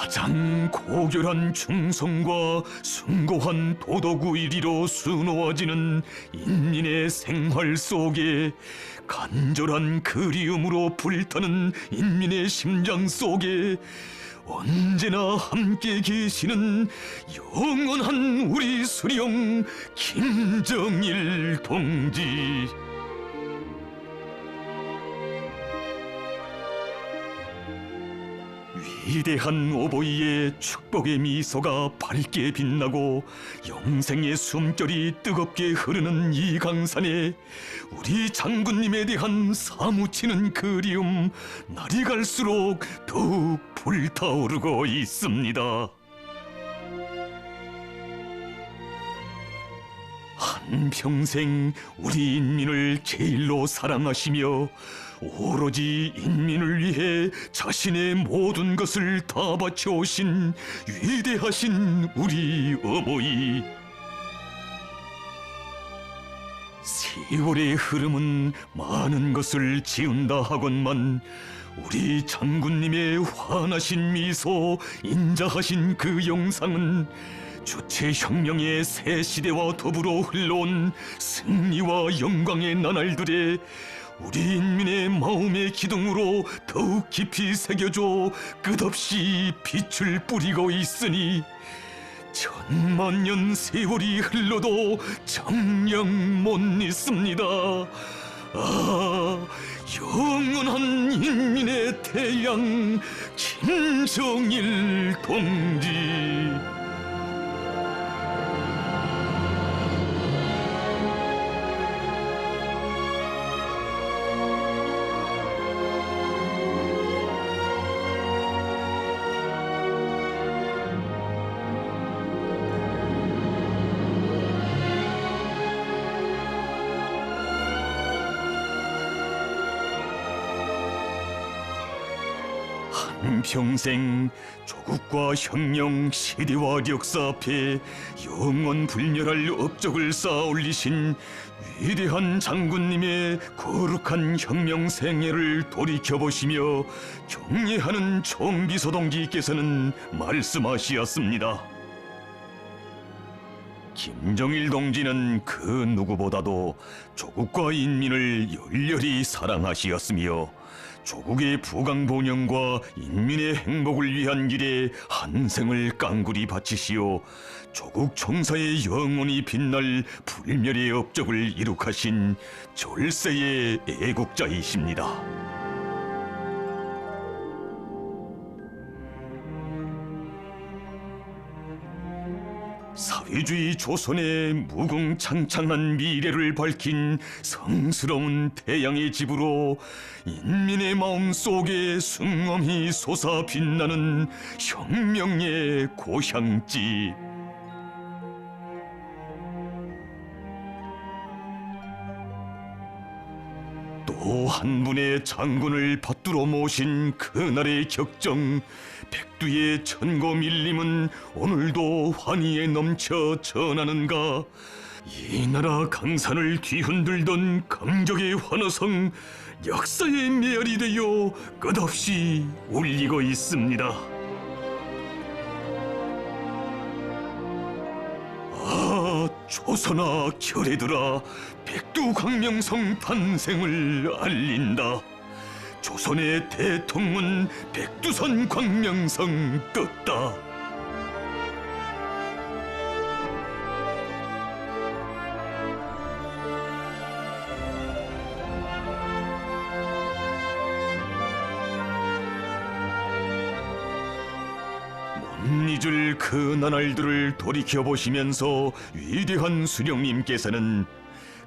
가장 고결한 충성과 숭고한 도덕의리로 수놓아지는 인민의 생활 속에 간절한 그리움으로 불타는 인민의 심장 속에 언제나 함께 계시는 영원한 우리 수령 김정일 동지. 위대한 오보이의 축복의 미소가 밝게 빛나고 영생의 숨결이 뜨겁게 흐르는 이 강산에 우리 장군님에 대한 사무치는 그리움 날이 갈수록 더욱 불타오르고 있습니다. 한평생 우리 인민을 제일로 사랑하시며 오로지 인민을 위해 자신의 모든 것을 다 바쳐오신 위대하신 우리 어머니. 세월의 흐름은 많은 것을 지운다 하건만 우리 장군님의 환하신 미소, 인자하신 그 영상은 주체혁명의 새 시대와 더불어 흘러온 승리와 영광의 나날들에 우리 인민의 마음의 기둥으로 더욱 깊이 새겨져 끝없이 빛을 뿌리고 있으니 천만년 세월이 흘러도 정녕 못 잊습니다. 아, 영원한 인민의 태양 김정일 동지. 한평생 조국과 혁명, 시대와 역사 앞에 영원 불멸할 업적을 쌓아 올리신 위대한 장군님의 거룩한 혁명 생애를 돌이켜보시며 경례하는 총비서 동지께서는 말씀하시었습니다. 김정일 동지는 그 누구보다도 조국과 인민을 열렬히 사랑하시었으며 조국의 부강본영과 인민의 행복을 위한 일에 한 생을 깡굴이 바치시어 조국 총사의 영원히 빛날 불멸의 업적을 이룩하신 졸세의 애국자이십니다. 사회주의 조선의 무궁창창한 미래를 밝힌 성스러운 태양의 집으로 인민의 마음 속에 숭엄히 솟아 빛나는 혁명의 고향집. 또 한 분의 장군을 받들어 모신 그날의 격정, 백두의 천고 밀림은 오늘도 환희에 넘쳐 전하는가. 이 나라 강산을 뒤흔들던 강적의 환호성, 역사의 메아리 되어 끝없이 울리고 있습니다. 아, 조선아 결애들아, 백두광명성 탄생을 알린다. 조선의 대통문 백두산 광명성 떴다. 못 잊을 그 나날들을 돌이켜보시면서 위대한 수령님께서는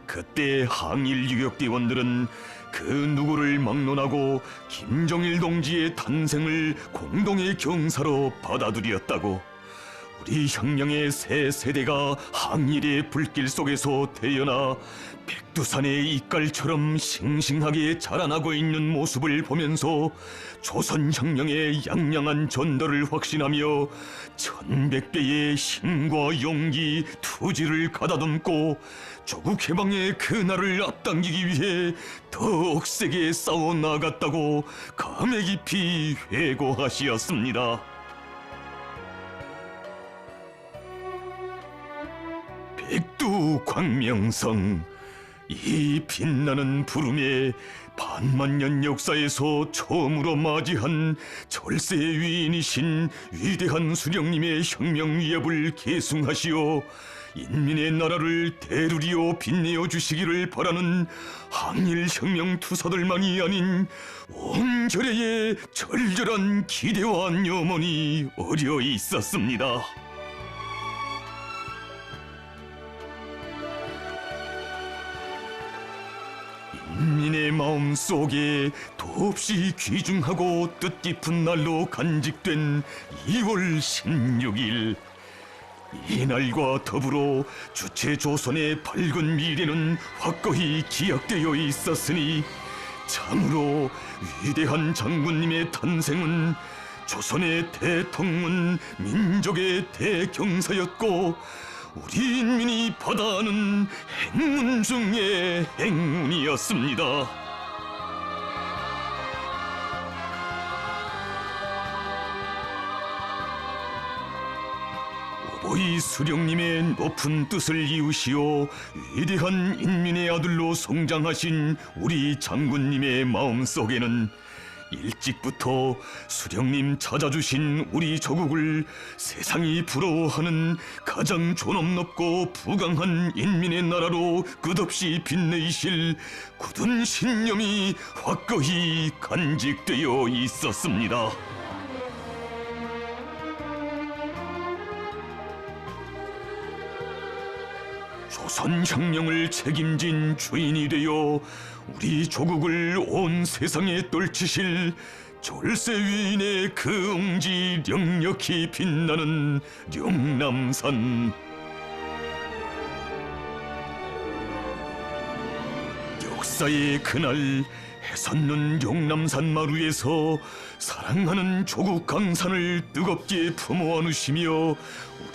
그때 항일 유격대원들은 그 누구를 막론하고 김정일 동지의 탄생을 공동의 경사로 받아들였다고, 우리 혁명의 새 세대가 항일의 불길 속에서 태어나 백두산의 이깔처럼 싱싱하게 자라나고 있는 모습을 보면서 조선혁명의 양양한 전달을 확신하며 1100배의 힘과 용기, 투지를 가다듬고 조국 해방의 그날을 앞당기기 위해 더욱 세게 싸워 나갔다고 감회 깊이 회고하시었습니다. 백두 광명성, 이 빛나는 부름에 반만년 역사에서 처음으로 맞이한 절세의 위인이신 위대한 수령님의 혁명 위협을 계승하시어 인민의 나라를 대루리어 빛내어 주시기를 바라는 항일 혁명 투사들만이 아닌 온 결의의 절절한 기대와 염원이 어려 있었습니다. 인민의 마음 속에 더없이 귀중하고 뜻깊은 날로 간직된 2월 16일, 이날과 더불어 주체 조선의 밝은 미래는 확고히 기약되어 있었으니 참으로 위대한 장군님의 탄생은 조선의 대통문, 민족의 대경사였고 우리 인민이 받아하는 행운 중의 행운이었습니다. 오보이 수령님의 높은 뜻을 이으시어 위대한 인민의 아들로 성장하신 우리 장군님의 마음속에는 일찍부터 수령님 찾아주신 우리 조국을 세상이 부러워하는 가장 존엄높고 부강한 인민의 나라로 끝없이 빛내이실 굳은 신념이 확고히 간직되어 있었습니다. 조선혁명을 책임진 주인이 되어 우리 조국을 온 세상에 떨치실 졸세 위인의 그 웅지 령력히 빛나는 영남산. 역사의 그날 해솟는 영남산 마루에서 사랑하는 조국 강산을 뜨겁게 품어 안으시며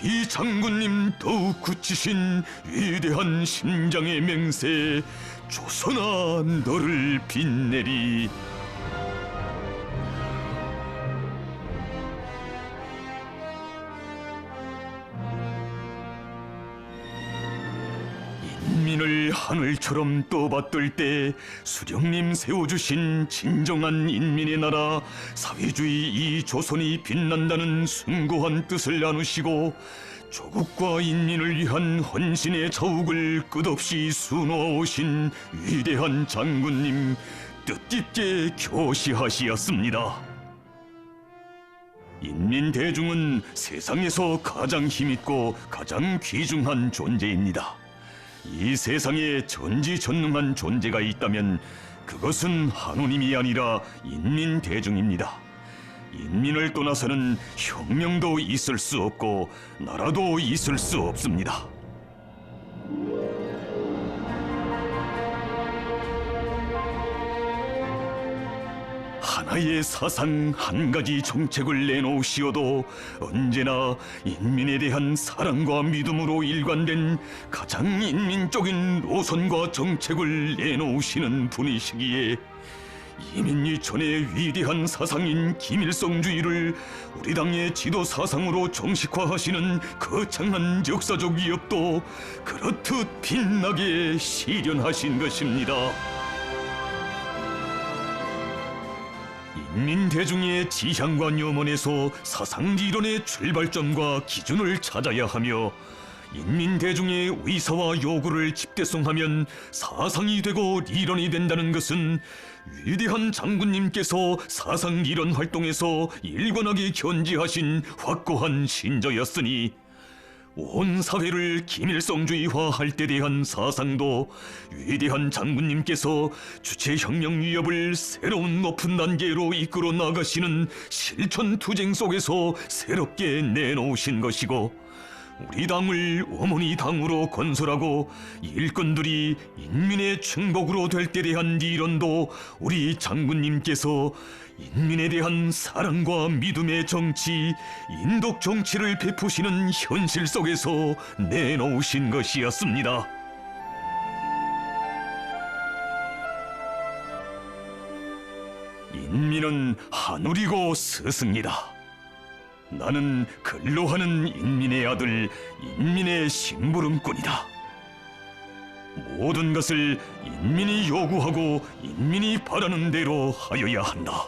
우리 장군님 더욱 굳히신 위대한 심장의 맹세, 조선아 너를 빛내리. 인민을 하늘처럼 떠받들 때 수령님 세워주신 진정한 인민의 나라 사회주의 이 조선이 빛난다는 숭고한 뜻을 나누시고 조국과 인민을 위한 헌신의 자욱을 끝없이 수놓아 오신 위대한 장군님 뜻깊게 교시하시었습니다. 인민 대중은 세상에서 가장 힘있고 가장 귀중한 존재입니다. 이 세상에 전지전능한 존재가 있다면 그것은 하느님이 아니라 인민 대중입니다. 인민을 떠나서는 혁명도 있을 수 없고 나라도 있을 수 없습니다. 하나의 사상, 한 가지 정책을 내놓으시어도 언제나 인민에 대한 사랑과 믿음으로 일관된 가장 인민적인 노선과 정책을 내놓으시는 분이시기에 이민유천의 위대한 사상인 김일성주의를 우리 당의 지도 사상으로 정식화하시는 거창한 역사적 위협도 그렇듯 빛나게 실현하신 것입니다. 인민대중의 지향과 염원에서 사상이론의 출발점과 기준을 찾아야 하며 인민대중의 의사와 요구를 집대성하면 사상이 되고 이론이 된다는 것은 위대한 장군님께서 사상이론 활동에서 일관하게 견지하신 확고한 신조였으니 온 사회를 김일성주의화할 때 대한 사상도 위대한 장군님께서 주체혁명 위협을 새로운 높은 단계로 이끌어 나가시는 실천투쟁 속에서 새롭게 내놓으신 것이고 우리 당을 어머니 당으로 건설하고 일꾼들이 인민의 충복으로 될 때 대한 이론도 우리 장군님께서 인민에 대한 사랑과 믿음의 정치, 인독 정치를 베푸시는 현실 속에서 내놓으신 것이었습니다. 인민은 하늘이고 스승이다. 나는 근로하는 인민의 아들, 인민의 심부름꾼이다. 모든 것을 인민이 요구하고 인민이 바라는 대로 하여야 한다.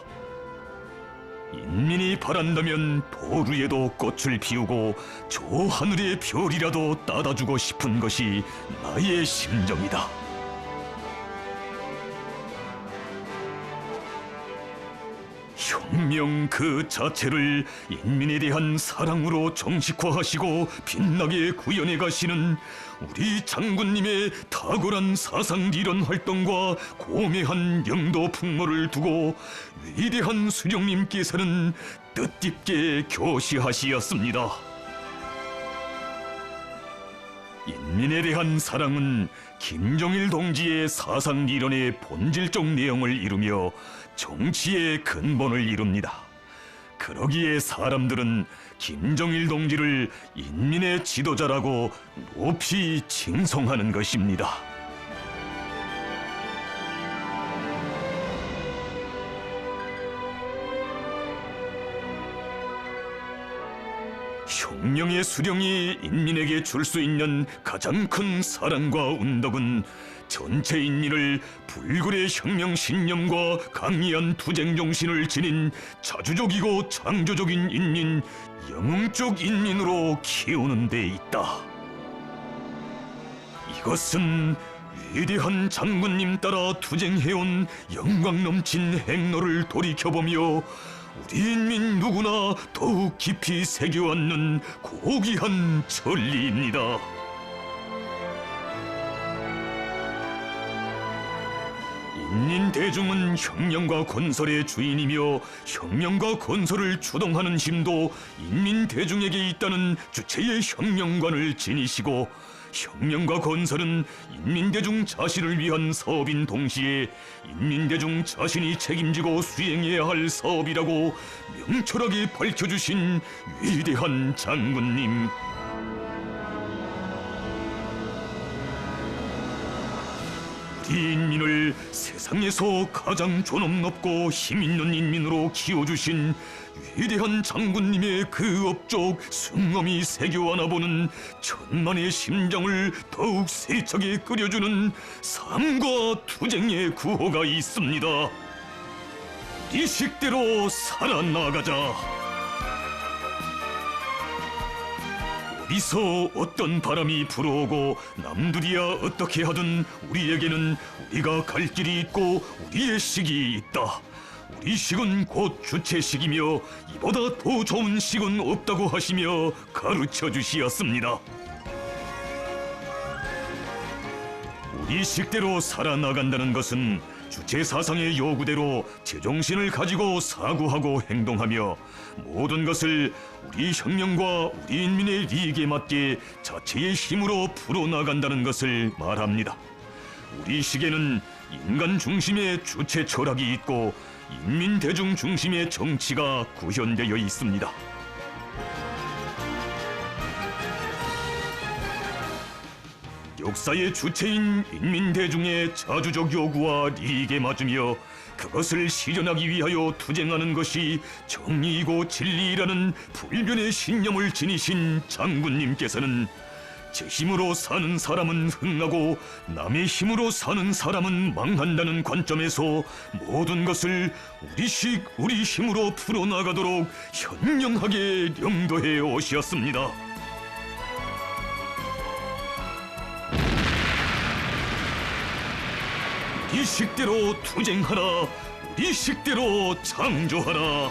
인민이 바란다면 돌 위에도 꽃을 피우고 저 하늘의 별이라도 따다주고 싶은 것이 나의 심정이다. 혁명 그 자체를 인민에 대한 사랑으로 정식화하시고 빛나게 구현해 가시는 우리 장군님의 탁월한 사상리론 활동과 고매한 영도 풍모를 두고 위대한 수령님께서는 뜻깊게 교시하시었습니다. 인민에 대한 사랑은 김정일 동지의 사상리론의 본질적 내용을 이루며 정치의 근본을 이룹니다. 그러기에 사람들은 김정일 동지를 인민의 지도자라고 높이 칭송하는 것입니다. 혁명의 수령이 인민에게 줄 수 있는 가장 큰 사랑과 운덕은 전체 인민을 불굴의 혁명 신념과 강이한 투쟁 정신을 지닌 자주적이고 창조적인 인민, 영웅적 인민으로 키우는 데 있다. 이것은 위대한 장군님 따라 투쟁해온 영광 넘친 행로를 돌이켜보며 우리 인민 누구나 더욱 깊이 새겨앉는 고귀한 진리입니다. 인민대중은 혁명과 건설의 주인이며 혁명과 건설을 주동하는 힘도 인민대중에게 있다는 주체의 혁명관을 지니시고 혁명과 건설은 인민대중 자신을 위한 사업인 동시에 인민대중 자신이 책임지고 수행해야 할 사업이라고 명철하게 밝혀주신 위대한 장군님. 우리 인민을 세상에서 가장 존엄 높고 힘있는 인민으로 키워주신 위대한 장군님의 그 업적 승엄이 새겨하나 보는 천만의 심장을 더욱 세차게 끓여주는 삶과 투쟁의 구호가 있습니다. 이 식대로 살아나가자. 어디서 어떤 바람이 불어오고 남들이야 어떻게 하든 우리에게는 우리가 갈 길이 있고 우리의 식이 있다. 우리 식은 곧 주체식이며 이보다 더 좋은 식은 없다고 하시며 가르쳐 주시었습니다. 우리 식대로 살아나간다는 것은 주체 사상의 요구대로 제정신을 가지고 사고하고 행동하며 모든 것을 우리 혁명과 우리 인민의利益에 맞게 자체의 힘으로 풀어나간다는 것을 말합니다. 우리 식에는 인간 중심의 주체 철학이 있고 인민 대중 중심의 정치가 구현되어 있습니다. 역사의 주체인 인민 대중의 자주적 요구와利益에 맞으며 그것을 실현하기 위하여 투쟁하는 것이 정의이고 진리라는 불변의 신념을 지니신 장군님께서는 제 힘으로 사는 사람은 흥하고 남의 힘으로 사는 사람은 망한다는 관점에서 모든 것을 우리식 우리 힘으로 풀어나가도록 현명하게 령도해 오셨습니다. 우리 식대로 투쟁하라. 우리 식대로 창조하라.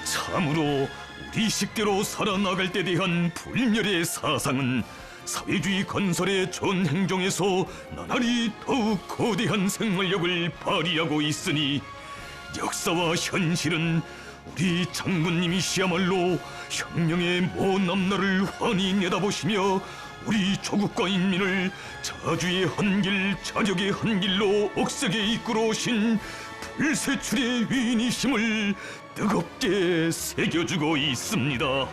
참으로 우리 식대로 살아나갈 때 대한 불멸의 사상은 사회주의 건설의 전 행정에서 나날이 더욱 거대한 생활력을 발휘하고 있으니 역사와 현실은 우리 장군님이시야말로 혁명의 먼 앞날을 환히 내다보시며 우리 조국과 인민을 자주의 한 길, 자력의 한 길로 억세게 이끌어 오신 불세출의 위인이심을 뜨겁게 새겨주고 있습니다.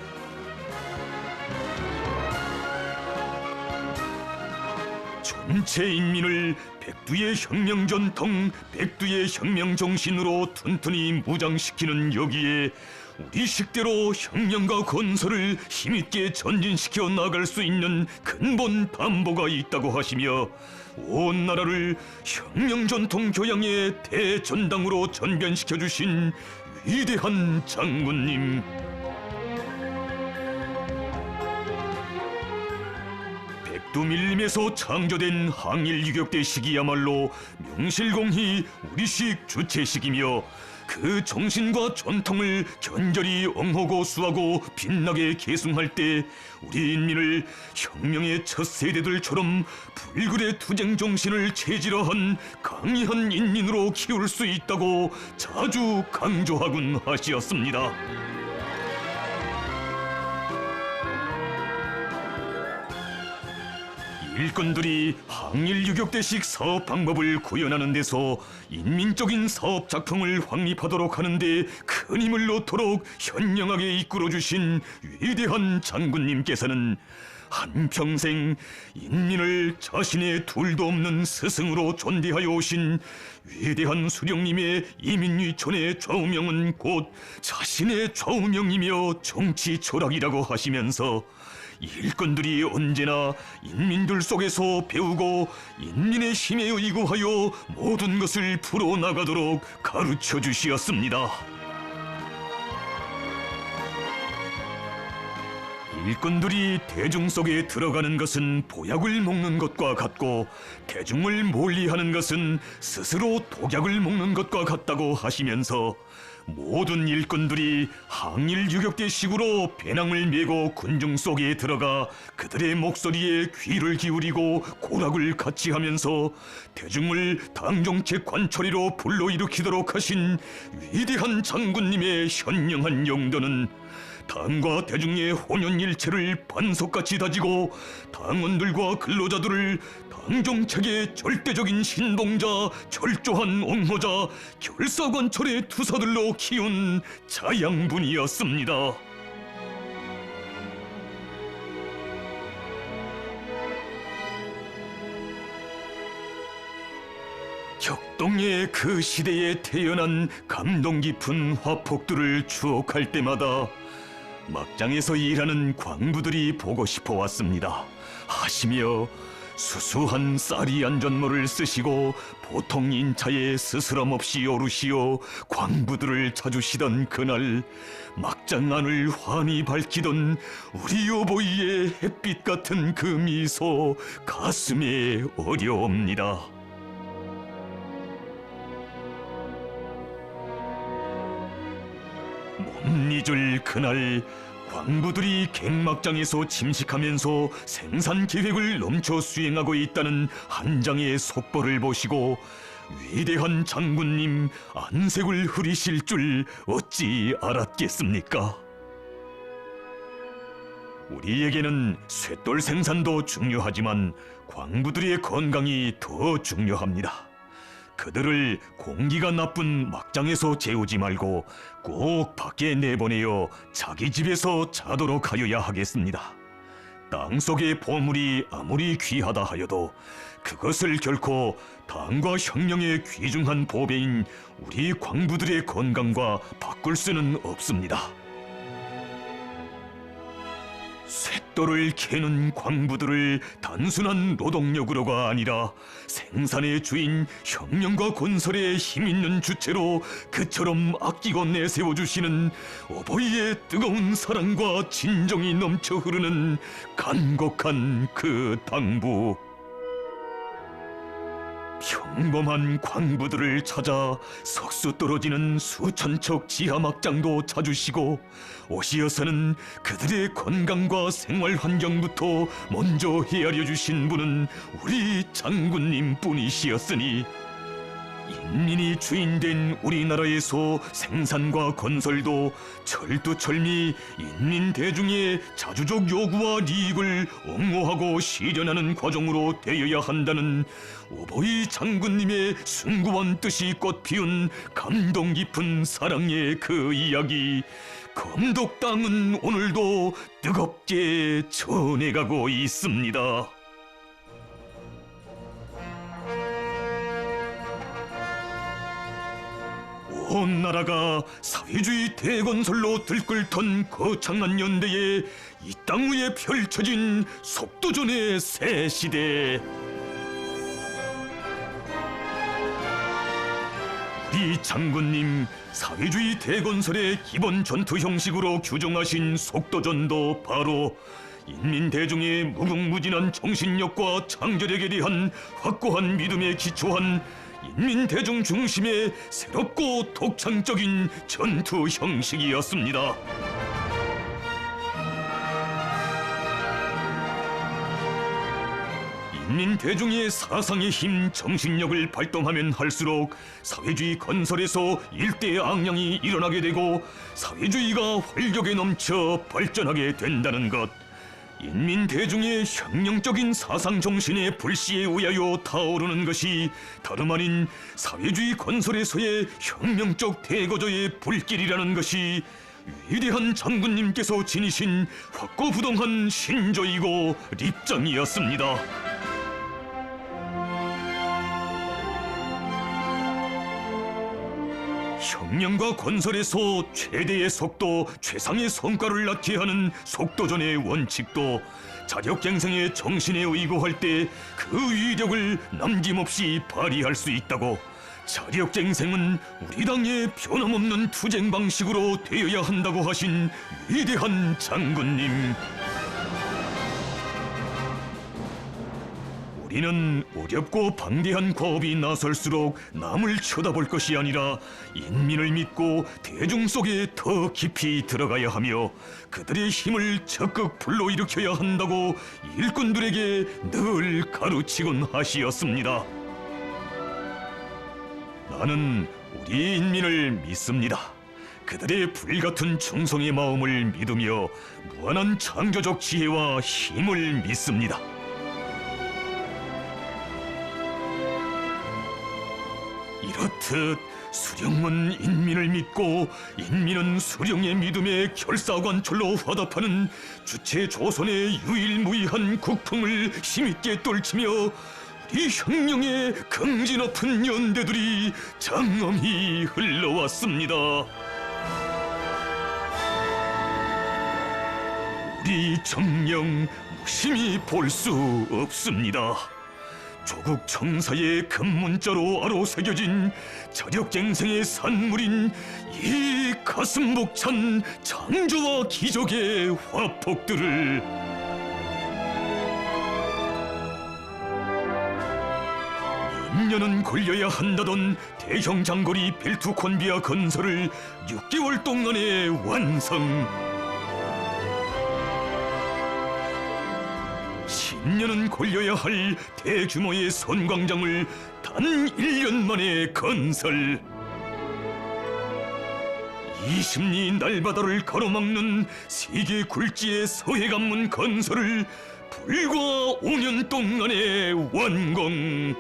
전체 인민을 백두의 혁명 전통, 백두의 혁명 정신으로 튼튼히 무장시키는 여기에 우리 식대로 혁명과 건설을 힘있게 전진시켜 나갈 수 있는 근본 담보가 있다고 하시며 온 나라를 혁명 전통 교양의 대전당으로 전변시켜 주신 위대한 장군님, 백두밀림에서 창조된 항일 유격대 시기야말로 명실공히 우리식 주체식이며 그 정신과 전통을 견절히 엉하고 수하고 빛나게 계승할 때 우리 인민을 혁명의 첫 세대들처럼 불굴의 투쟁 정신을 체질화한 강의한 인민으로 키울 수 있다고 자주 강조하곤 하시었습니다. 일꾼들이 항일 유격대식 사업 방법을 구현하는 데서 인민적인 사업 작품을 확립하도록 하는데 큰 힘을 놓도록 현명하게 이끌어주신 위대한 장군님께서는 한평생 인민을 자신의 둘도 없는 스승으로 존대하여 오신 위대한 수령님의 이민위촌의 좌우명은 곧 자신의 좌우명이며 정치 철학이라고 하시면서 일꾼들이 언제나 인민들 속에서 배우고 인민의 힘에 의거하여 모든 것을 풀어나가도록 가르쳐 주시었습니다. 일꾼들이 대중 속에 들어가는 것은 보약을 먹는 것과 같고 대중을 멀리하는 것은 스스로 독약을 먹는 것과 같다고 하시면서 모든 일꾼들이 항일 유격대식으로 배낭을 메고 군중 속에 들어가 그들의 목소리에 귀를 기울이고 고락을 같이 하면서 대중을 당정책 관철이로 불러일으키도록 하신 위대한 장군님의 현명한 용도는 당과 대중의 혼연일체를 반석같이 다지고 당원들과 근로자들을 당정책의 절대적인 신봉자, 철저한 옹호자, 결사관철의 투사들로 키운 자양분이었습니다. 격동의 그 시대에 태어난 감동 깊은 화폭들을 추억할 때마다 막장에서 일하는 광부들이 보고 싶어 왔습니다 하시며 수수한 쌀이 안전모를 쓰시고 보통 인차에 스스럼 없이 오르시어 광부들을 찾으시던 그날 막장 안을 환히 밝히던 우리 여보이의 햇빛 같은 그 미소 가슴에 어려옵니다. 못 잊을 그날 광부들이 갱막장에서 침식하면서 생산 계획을 넘쳐 수행하고 있다는 한 장의 속보를 보시고 위대한 장군님 안색을 흐리실 줄 어찌 알았겠습니까? 우리에게는 쇳돌 생산도 중요하지만 광부들의 건강이 더 중요합니다. 그들을 공기가 나쁜 막장에서 재우지 말고 꼭 밖에 내보내어 자기 집에서 자도록 하여야 하겠습니다. 땅속의 보물이 아무리 귀하다 하여도 그것을 결코 당과 혁명의 귀중한 보배인 우리 광부들의 건강과 바꿀 수는 없습니다. 쇳돌을 캐는 광부들을 단순한 노동력으로가 아니라 생산의 주인 혁명과 건설의 힘있는 주체로 그처럼 아끼고 내세워주시는 어버이의 뜨거운 사랑과 진정이 넘쳐 흐르는 간곡한 그 당부. 평범한 광부들을 찾아 석수 떨어지는 수천 척 지하 막장도 찾으시고 오시어서는 그들의 건강과 생활 환경부터 먼저 헤아려 주신 분은 우리 장군님 뿐이시었으니 인민이 주인된 우리나라에서 생산과 건설도 철두철미 인민 대중의 자주적 요구와 이익을 옹호하고 실현하는 과정으로 되어야 한다는 어버이 장군님의 숭고한 뜻이 꽃피운 감동 깊은 사랑의 그 이야기, 검독당은 오늘도 뜨겁게 전해가고 있습니다. 온 나라가 사회주의 대건설로 들끓던 거창한 연대에 이 땅 위에 펼쳐진 속도전의 새 시대. 우리 장군님 사회주의 대건설의 기본 전투 형식으로 규정하신 속도전도 바로 인민대중의 무궁무진한 정신력과 창조력에 대한 확고한 믿음에 기초한 인민대중 중심의 새롭고 독창적인 전투 형식이었습니다. 인민대중의 사상의 힘, 정신력을 발동하면 할수록 사회주의 건설에서 일대양양이 일어나게 되고 사회주의가 활력에 넘쳐 발전하게 된다는 것. 인민대중의 혁명적인 사상정신의 불씨에 의하여 타오르는 것이 다름 아닌 사회주의 건설에서의 혁명적 대거조의 불길이라는 것이 위대한 장군님께서 지니신 확고부동한 신조이고立장이었습니다. 혁명과 건설에서 최대의 속도, 최상의 성과를 낳게 하는 속도전의 원칙도 자력갱생의 정신에 의거할 때 그 위력을 남김없이 발휘할 수 있다고, 자력갱생은 우리 당의 변함없는 투쟁 방식으로 되어야 한다고 하신 위대한 장군님. 우리는 어렵고 방대한 과업이 나설수록 남을 쳐다볼 것이 아니라 인민을 믿고 대중 속에 더 깊이 들어가야 하며 그들의 힘을 적극 불러일으켜야 한다고 일꾼들에게 늘 가르치곤 하시었습니다. 나는 우리 인민을 믿습니다. 그들의 불같은 충성의 마음을 믿으며 무한한 창조적 지혜와 힘을 믿습니다. 이렇듯 수령은 인민을 믿고 인민은 수령의 믿음에 결사관철로 화답하는 주체 조선의 유일무이한 국풍을 힘있게 떨치며 우리 혁명의 긍지 높은 연대들이 장엄히 흘러왔습니다. 우리 정령 무심히 볼 수 없습니다. 조국 청사의 금문자로 아로새겨진 자력갱생의 산물인 이 가슴 벅찬 창조와 기적의 화폭들을 몇 년은 걸려야 한다던 대형 장거리 벨트 콘비아 건설을 6개월 동안에 완성. 10년은 걸려야 할 대규모의 선광장을 단 1년 만에 건설. 20리 날바다를 가로막는 세계 굴지의 서해관문 건설을 불과 5년 동안에 완공.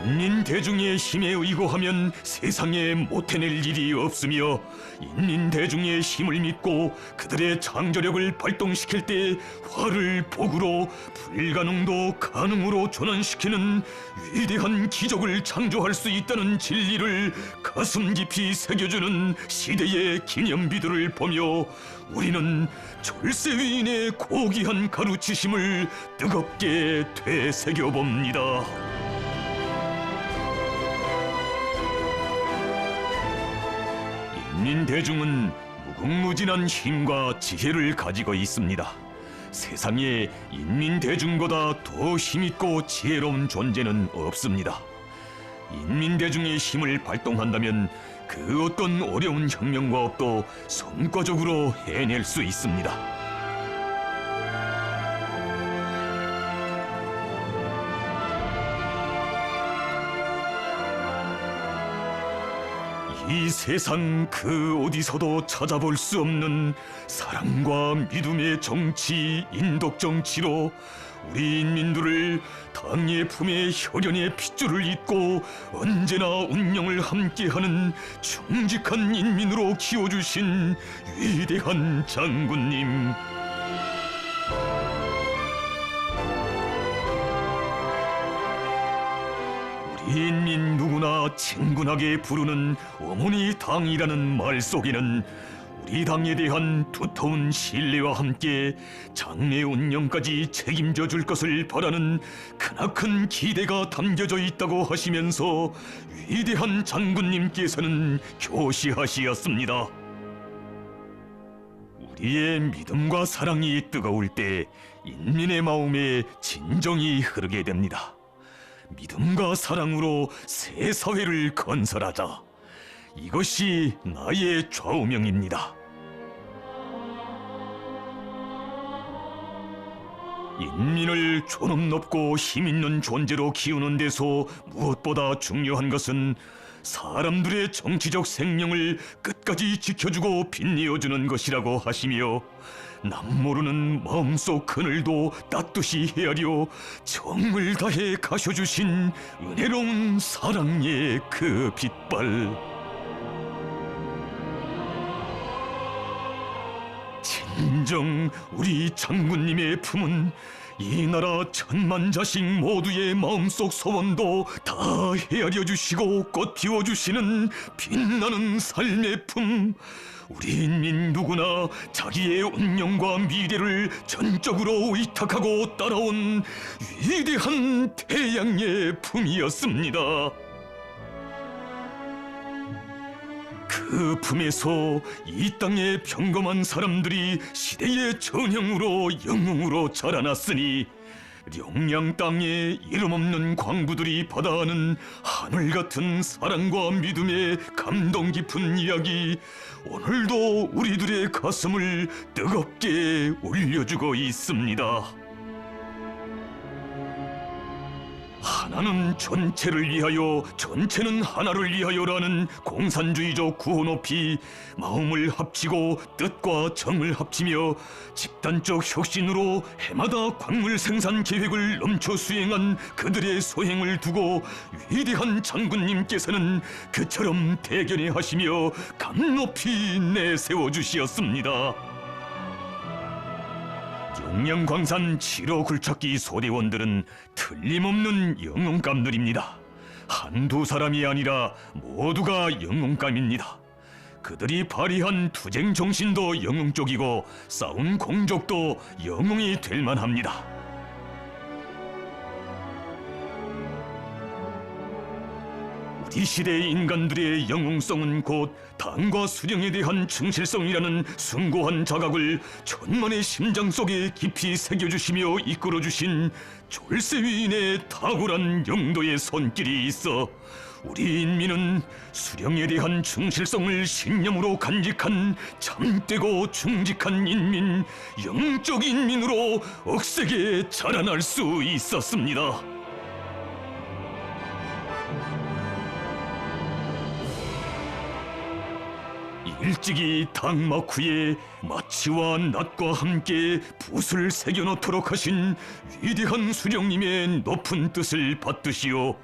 인민대중의 힘에 의거하면 세상에 못해낼 일이 없으며 인민대중의 힘을 믿고 그들의 창조력을 발동시킬 때 화를 복으로, 불가능도 가능으로 전환시키는 위대한 기적을 창조할 수 있다는 진리를 가슴 깊이 새겨주는 시대의 기념비들을 보며 우리는 졸세 위인의 고귀한 가르치심을 뜨겁게 되새겨봅니다. 인민대중은 무궁무진한 힘과 지혜를 가지고 있습니다. 세상에 인민대중보다 더 힘있고 지혜로운 존재는 없습니다. 인민대중의 힘을 발동한다면 그 어떤 어려운 혁명과업도 성과적으로 해낼 수 있습니다. 이 세상 그 어디서도 찾아볼 수 없는 사랑과 믿음의 정치, 인독정치로 우리 인민들을 당의 품에 혈연의 핏줄을 잇고 언제나 운명을 함께하는 충직한 인민으로 키워주신 위대한 장군님. 우리 인민 누구나 친근하게 부르는 어머니 당이라는 말 속에는 우리 당에 대한 두터운 신뢰와 함께 장래 운영까지 책임져 줄 것을 바라는 크나큰 기대가 담겨져 있다고 하시면서 위대한 장군님께서는 교시하시었습니다. 우리의 믿음과 사랑이 뜨거울 때 인민의 마음에 진정이 흐르게 됩니다. 믿음과 사랑으로 새 사회를 건설하자. 이것이 나의 좌우명입니다. 인민을 존엄 높고 힘있는 존재로 키우는 데서 무엇보다 중요한 것은 사람들의 정치적 생명을 끝까지 지켜주고 빛내어주는 것이라고 하시며, 남모르는 마음속 그늘도 따뜻이 헤아려 정을 다해 가셔주신 은혜로운 사랑의 그 빛발. 진정 우리 장군님의 품은 이 나라 천만 자식 모두의 마음속 소원도 다 헤아려 주시고 꽃 피워 주시는 빛나는 삶의 품. 우리 인민 누구나 자기의 운명과 미래를 전적으로 의탁하고 따라온 위대한 태양의 품이었습니다. 그 품에서 이 땅의 평범한 사람들이 시대의 전형으로 영웅으로 자라났으니, 영양 땅에 이름 없는 광부들이 받아하는 하늘 같은 사랑과 믿음의 감동 깊은 이야기, 오늘도 우리들의 가슴을 뜨겁게 울려주고 있습니다. 하나는 전체를 위하여, 전체는 하나를 위하여라는 공산주의적 구호 높이 마음을 합치고 뜻과 정을 합치며 집단적 혁신으로 해마다 광물 생산 계획을 넘쳐 수행한 그들의 소행을 두고 위대한 장군님께서는 그처럼 대견해 하시며 감 높이 내세워 주시었습니다. 용양광산 7호 굴착기 소대원들은 틀림없는 영웅감들입니다. 한두 사람이 아니라 모두가 영웅감입니다. 그들이 발휘한 투쟁 정신도 영웅적이고 싸운 공적도 영웅이 될 만합니다. 우리 시대의 인간들의 영웅성은 곧 당과 수령에 대한 충실성이라는 숭고한 자각을 천만의 심장 속에 깊이 새겨주시며 이끌어주신 졸세위인의 탁월한 영도의 손길이 있어 우리 인민은 수령에 대한 충실성을 신념으로 간직한 참되고 충직한 인민, 영적 인민으로 억세게 자라날 수 있었습니다. 일찍이 당막 후에 마치와 낫과 함께 붓을 새겨놓도록 하신 위대한 수령님의 높은 뜻을 받드시오,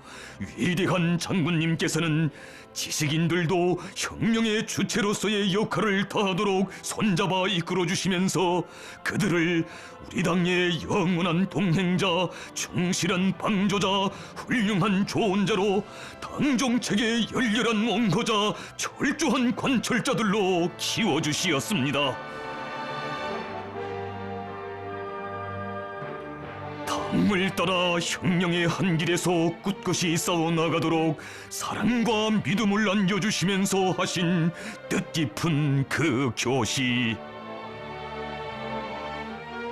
위대한 장군님께서는 지식인들도 혁명의 주체로서의 역할을 다하도록 손잡아 이끌어주시면서 그들을 우리 당의 영원한 동행자, 충실한 방조자, 훌륭한 조언자로 당 정책의 열렬한 원고자, 철저한 관철자들로 키워주시었습니다. 당을 따라 혁명의 한 길에서 꿋꿋이 싸워나가도록 사랑과 믿음을 안겨주시면서 하신 뜻깊은 그 교시.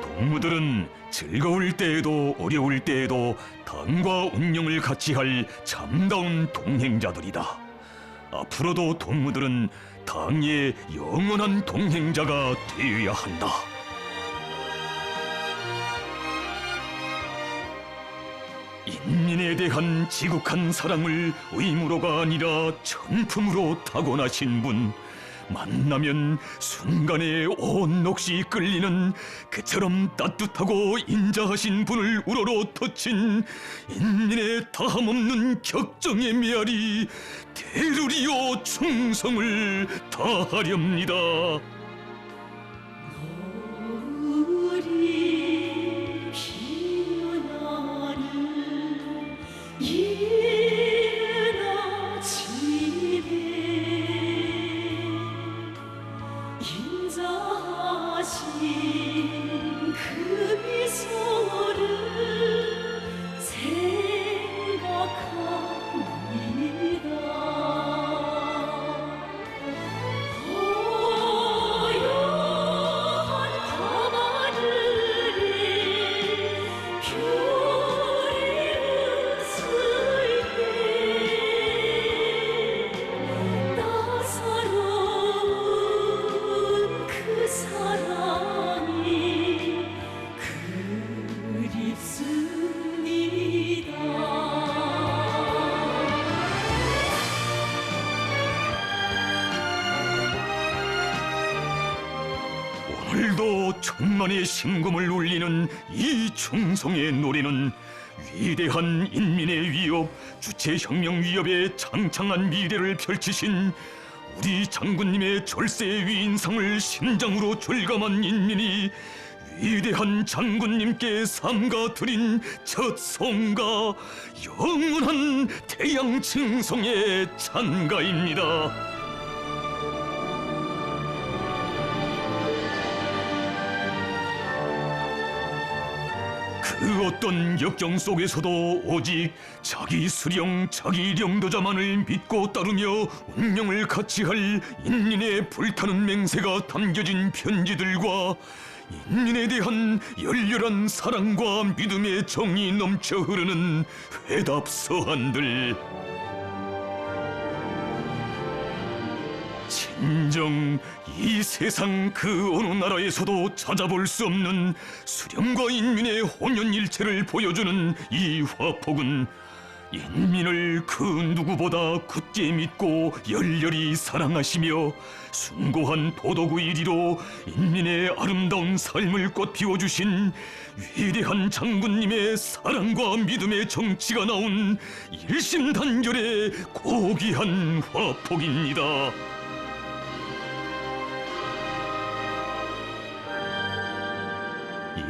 동무들은 즐거울 때에도 어려울 때에도 당과 운명을 같이 할 참다운 동행자들이다. 앞으로도 동무들은 당의 영원한 동행자가 되어야 한다. 인민에 대한 지극한 사랑을 의무로가 아니라 천품으로 타고나신 분, 만나면 순간에 온 넋이 끌리는 그처럼 따뜻하고 인자하신 분을 우러러 터친 인민의 다함없는 격정의 메아리, 대루리오 충성을 다하렵니다. 이 인자하신 그 미소를 오늘도 천만의 심금을 울리는 이 충성의 노래는 위대한 인민의 위협, 주체혁명 위협의 창창한 미래를 펼치신 우리 장군님의 절세 위인상을 심장으로 절감한 인민이 위대한 장군님께 삼가 드린 첫 성가, 영원한 태양칭송의 찬가입니다. 그 어떤 역경 속에서도 오직 자기 수령, 자기領도자만을 믿고 따르며 운명을 같이 할 인민의 불타는 맹세가 담겨진 편지들과 인민에 대한 열렬한 사랑과 믿음의 정이 넘쳐 흐르는 회답 서한들. 진정 이 세상 그 어느 나라에서도 찾아볼 수 없는 수령과 인민의 혼연일체를 보여주는 이 화폭은 인민을 그 누구보다 굳게 믿고 열렬히 사랑하시며 숭고한 도덕의 1위로 인민의 아름다운 삶을 꽃피워주신 위대한 장군님의 사랑과 믿음의 정치가 나온 일심단결의 고귀한 화폭입니다.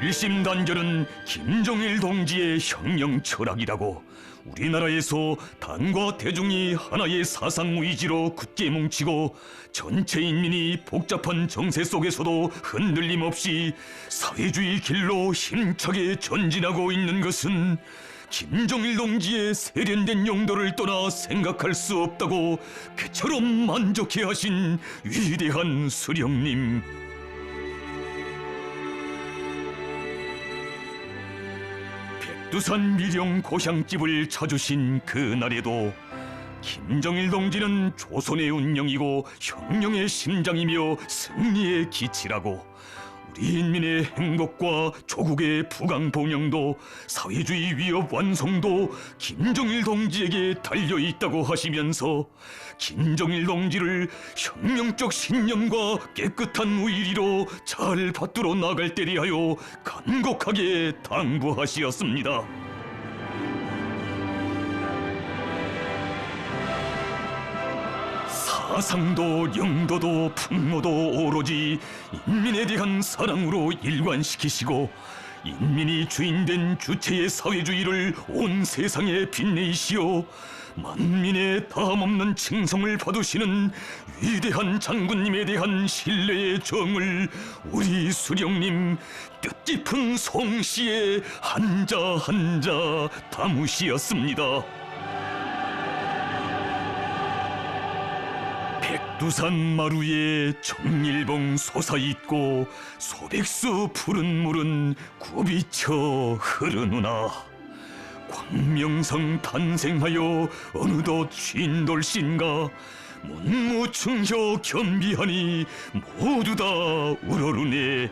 일심단결은 김정일 동지의 혁명 철학이라고 우리나라에서 당과 대중이 하나의 사상 의지로 굳게 뭉치고 전체 인민이 복잡한 정세 속에서도 흔들림 없이 사회주의 길로 힘차게 전진하고 있는 것은 김정일 동지의 세련된 용도를 떠나 생각할 수 없다고 그처럼 만족해하신 위대한 수령님. 백두산 미령 고향집을 찾으신 그날에도 김정일 동지는 조선의 운명이고 혁명의 심장이며 승리의 기치라고 우리 인민의 행복과 조국의 부강봉영도 사회주의 위협 완성도 김정일 동지에게 달려있다고 하시면서 김정일 동지를 혁명적 신념과 깨끗한 의리로 잘 받들어 나갈 때리 하여 간곡하게 당부하시었습니다. 사상도 영도도 풍모도 오로지 인민에 대한 사랑으로 일관시키시고 인민이 주인된 주체의 사회주의를 온 세상에 빛내시어 만민의 다함없는 칭송을 받으시는 위대한 장군님에 대한 신뢰의 정을 우리 수령님 뜻깊은 송시에 한자 한자 담으시었습니다. 백두산 마루에 정일봉 솟아있고 소백수 푸른 물은 굽이쳐 흐르누나 광명성 탄생하여 어느덧 쉰돌신가 문무충효 겸비하니 모두 다 우러르네.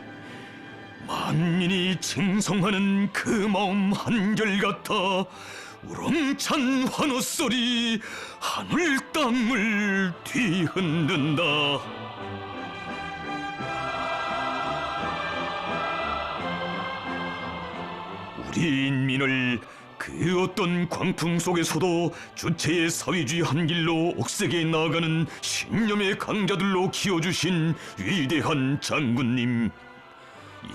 만민이 칭송하는 그 마음 한결같아 우렁찬 환호소리 하늘 땅을 뒤흔든다. 우리 인민을 그 어떤 광풍 속에서도 주체의 사회주의 한 길로 옥색에 나아가는 신념의 강자들로 키워주신 위대한 장군님,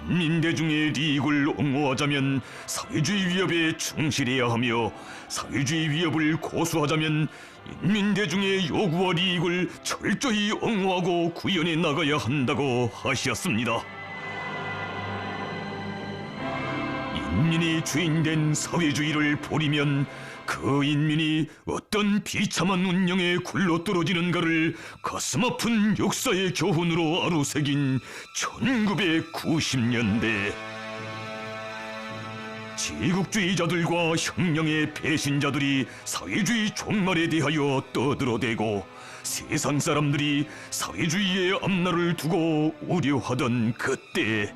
인민대중의利益을 옹호하자면 사회주의 위협에 충실해야 하며 사회주의 위협을 고수하자면 인민대중의 요구와利益을 철저히 옹호하고 구현해 나가야 한다고 하셨습니다. 인민이 주인된 사회주의를 버리면 그 인민이 어떤 비참한 운명에 굴러떨어지는가를 가슴 아픈 역사의 교훈으로 아로새긴 1990년대. 제국주의자들과 혁명의 배신자들이 사회주의 종말에 대하여 떠들어대고 세상 사람들이 사회주의의 앞날을 두고 우려하던 그때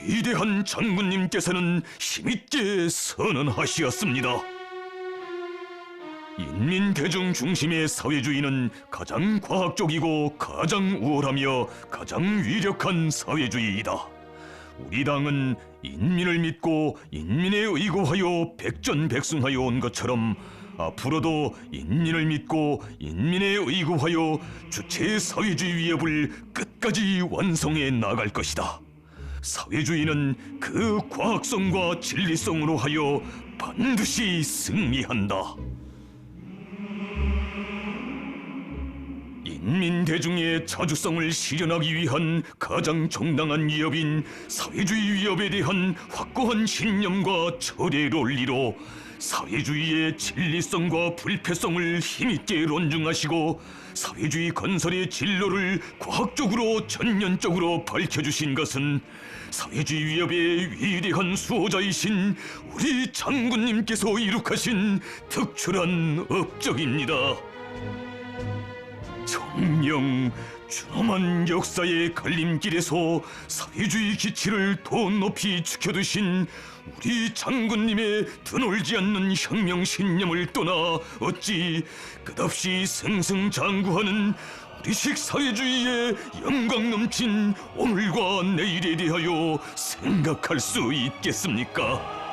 위대한 장군님께서는 힘있게 선언하시었습니다. 인민대중 중심의 사회주의는 가장 과학적이고 가장 우월하며 가장 위력한 사회주의이다. 우리 당은 인민을 믿고 인민에 의거하여 백전백승하여 온 것처럼 앞으로도 인민을 믿고 인민에 의거하여 주체 사회주의 위협을 끝까지 완성해 나갈 것이다. 사회주의는 그 과학성과 진리성으로 하여 반드시 승리한다. 인민대중의 자주성을 실현하기 위한 가장 정당한 위협인 사회주의 위협에 대한 확고한 신념과 철의 논리로 사회주의의 진리성과 불패성을 힘있게 논증하시고 사회주의 건설의 진로를 과학적으로 전면적으로 밝혀주신 것은 사회주의 위협의 위대한 수호자이신 우리 장군님께서 이룩하신 특출한 업적입니다. 정령 준엄한 역사의 갈림길에서 사회주의 기치를 더 높이 지켜두신 우리 장군님의 드놀지 않는 혁명 신념을 떠나 어찌 끝없이 승승장구하는 우리식 사회주의의 영광 넘친 오늘과 내일에 대하여 생각할 수 있겠습니까?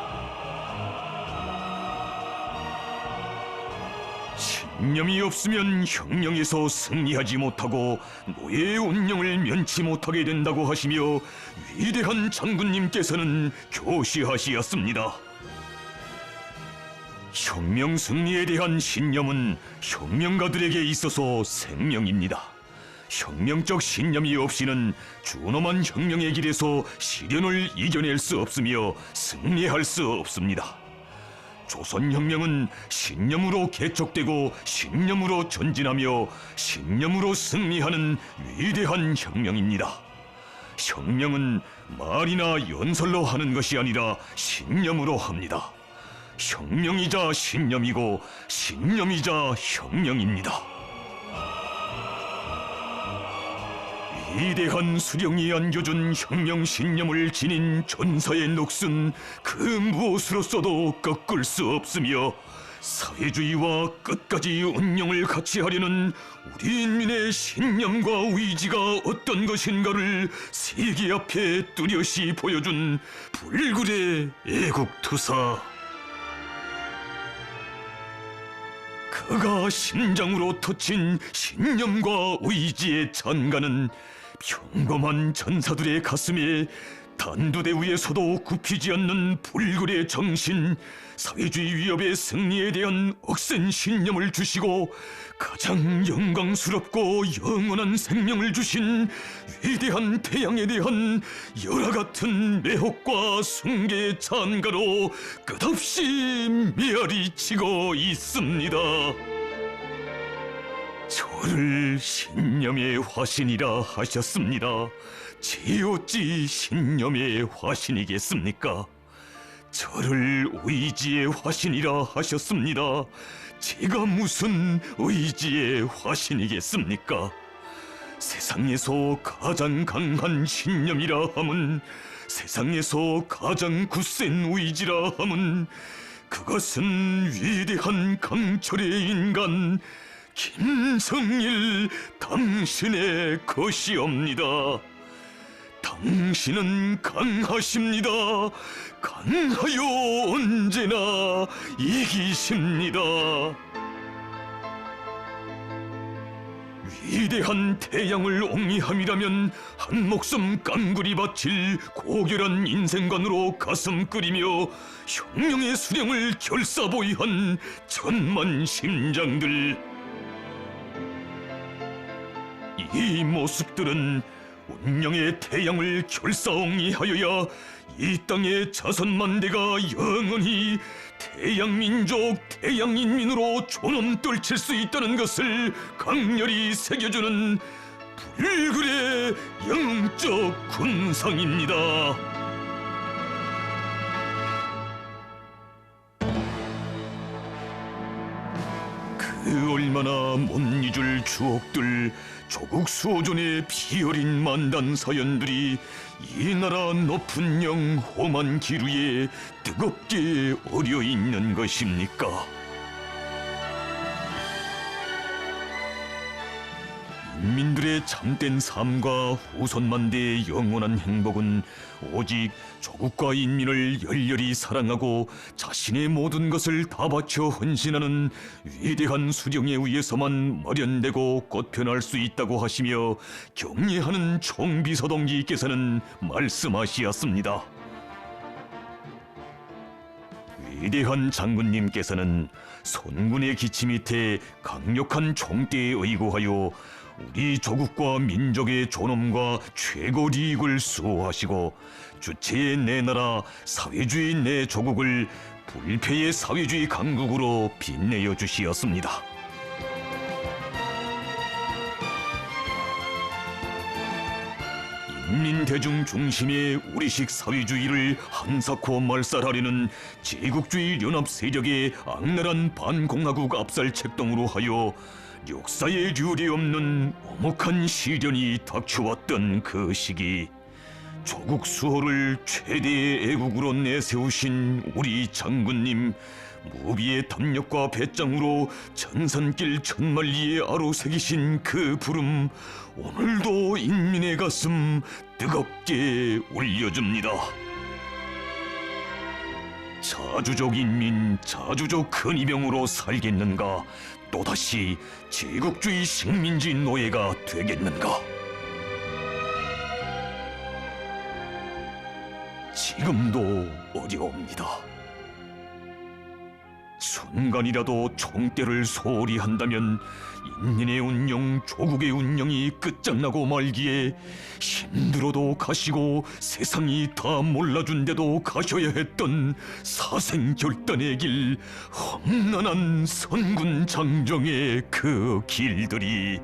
신념이 없으면 혁명에서 승리하지 못하고 노예의 운명을 면치 못하게 된다고 하시며 위대한 장군님께서는 교시하시었습니다. 혁명 승리에 대한 신념은 혁명가들에게 있어서 생명입니다. 혁명적 신념이 없이는 준엄한 혁명의 길에서 시련을 이겨낼 수 없으며 승리할 수 없습니다. 조선혁명은 신념으로 개척되고 신념으로 전진하며 신념으로 승리하는 위대한 혁명입니다. 혁명은 말이나 연설로 하는 것이 아니라 신념으로 합니다. 혁명이자 신념이고 신념이자 혁명입니다. 위대한 수령이 안겨준 혁명 신념을 지닌 전사의 녹슨 그 무엇으로서도 꺾을 수 없으며 사회주의와 끝까지 운명을 같이 하려는 우리 인민의 신념과 의지가 어떤 것인가를 세계 앞에 뚜렷이 보여준 불굴의 애국투사. 그가 심장으로 터친 신념과 의지의 찬가는 평범한 전사들의 가슴에 단두대 위에서도 굽히지 않는 불굴의 정신, 사회주의 위협의 승리에 대한 억센 신념을 주시고 가장 영광스럽고 영원한 생명을 주신 위대한 태양에 대한 열화 같은 매혹과 숭배의 찬가로 끝없이 메아리치고 있습니다. 저를 신념의 화신이라 하셨습니다. 제 어찌 신념의 화신이겠습니까? 저를 의지의 화신이라 하셨습니다. 제가 무슨 의지의 화신이겠습니까? 세상에서 가장 강한 신념이라 함은, 세상에서 가장 굳센 의지라 함은 그것은 위대한 강철의 인간 김성일 당신의 것이옵니다. 당신은 강하십니다. 강하여 언제나 이기십니다. 위대한 태양을 옹이함이라면 한 목숨 깡그리 바칠 고결한 인생관으로 가슴 끓이며 혁명의 수령을 결사보이한 천만 심장들. 이 모습들은 운명의 태양을 결사옹이하여야 이 땅의 자선만대가 영원히 태양민족, 태양인민으로 존엄 떨칠 수 있다는 것을 강렬히 새겨주는 불굴의 영웅적 군상입니다. 그 얼마나 못 잊을 추억들, 조국 수호전의 피 어린 만단 사연들이 이 나라 높은 영 험한 기류에 뜨겁게 어려 있는 것입니까? 인민들의 참된 삶과 후손만대의 영원한 행복은 오직 조국과 인민을 열렬히 사랑하고 자신의 모든 것을 다 바쳐 헌신하는 위대한 수령에 의해서만 마련되고 꽃편할 수 있다고 하시며 격려하는 총비서동지께서는 말씀하시었습니다. 위대한 장군님께서는 손군의 기치 밑에 강력한 총대에 의거하여 우리 조국과 민족의 존엄과 최고 이익을 수호하시고 주체의 내 나라, 사회주의 내 조국을 불패의 사회주의 강국으로 빛내어 주시었습니다. 인민대중 중심의 우리식 사회주의를 한사코 말살하려는 제국주의 연합 세력의 악랄한 반공화국 압살 책동으로 하여 역사에 유례없는 엄혹한 시련이 닥쳐왔던 그 시기, 조국 수호를 최대의 애국으로 내세우신 우리 장군님, 무비의 담력과 배짱으로 전산길 천만리에 아로새기신 그 부름, 오늘도 인민의 가슴 뜨겁게 울려줍니다. 자주적 인민, 자주적 근위병으로 살겠는가? 또다시 제국주의 식민지 노예가 되겠는가? 지금도 어려웁니다. 순간이라도 총대를 소홀히 한다면 인민의 운영, 조국의 운영이 끝장나고 말기에 힘들어도 가시고 세상이 다 몰라준데도 가셔야 했던 사생결단의 길, 험난한 선군 장정의 그 길들이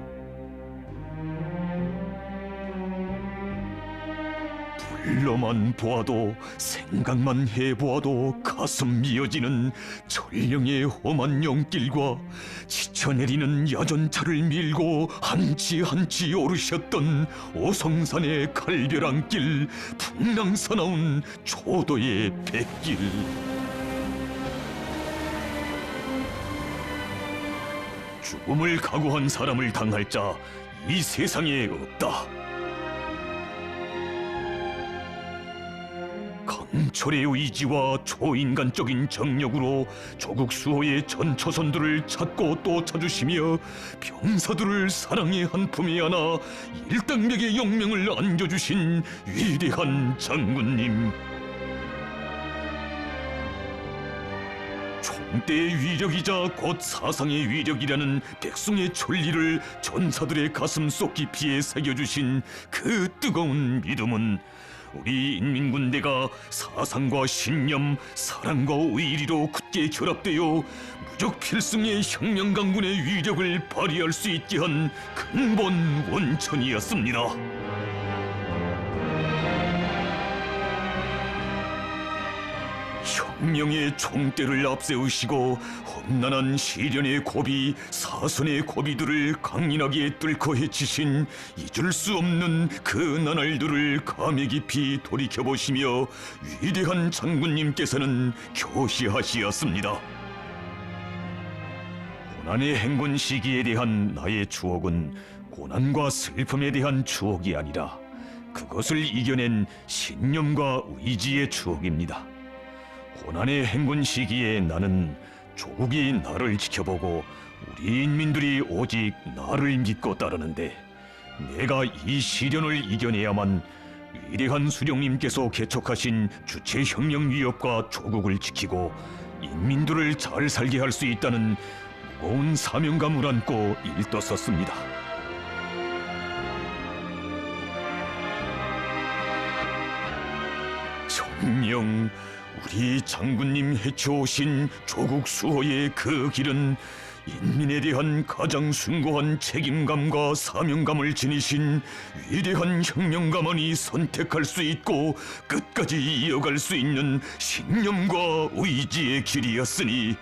불러만 보아도, 생각만 해보아도 가슴 미어지는 전령의 험한 용길과 지쳐내리는 야전차를 밀고 한치 한치 오르셨던 오성산의 칼벼랑 길, 풍랑사나운 초도의 뱃길. 죽음을 각오한 사람을 당할 자 이 세상에 없다. 강철의 의지와 초인간적인 정력으로 조국 수호의 전초선들을 찾고 또 찾으시며 병사들을 사랑의 한 품에 안아 일당백의 영명을 안겨주신 위대한 장군님, 총대의 위력이자 곧 사상의 위력이라는 백성의 천리를 전사들의 가슴 속 깊이에 새겨주신 그 뜨거운 믿음은 우리 인민군대가 사상과 신념, 사랑과 의리로 굳게 결합되어 무적 필승의 혁명강군의 위력을 발휘할 수 있게 한 근본 원천이었습니다. 혁명의 총대를 앞세우시고 험난한 시련의 고비, 사선의 고비들을 강인하게 뚫고 헤치신 잊을 수 없는 그 나날들을 감회 깊이 돌이켜보시며 위대한 장군님께서는 교시하시었습니다. 고난의 행군 시기에 대한 나의 추억은 고난과 슬픔에 대한 추억이 아니라 그것을 이겨낸 신념과 의지의 추억입니다. 고난의 행군 시기에 나는 조국이 나를 지켜보고 우리 인민들이 오직 나를 믿고 따르는데 내가 이 시련을 이겨내야만 위대한 수령님께서 개척하신 주체혁명 위협과 조국을 지키고 인민들을 잘 살게 할 수 있다는 무거운 사명감을 안고 일떴었습니다. 정녕 우리 장군님 헤쳐오신 조국 수호의 그 길은 인민에 대한 가장 숭고한 책임감과 사명감을 지니신 위대한 혁명가만이 선택할 수 있고 끝까지 이어갈 수 있는 신념과 의지의 길이었으니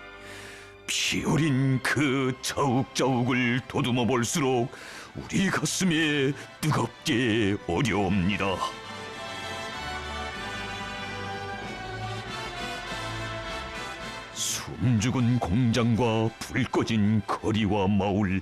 피 어린 그 자욱자욱을 더듬어 볼수록 우리 가슴에 뜨겁게 어려옵니다. 숨죽은 공장과 불 꺼진 거리와 마을,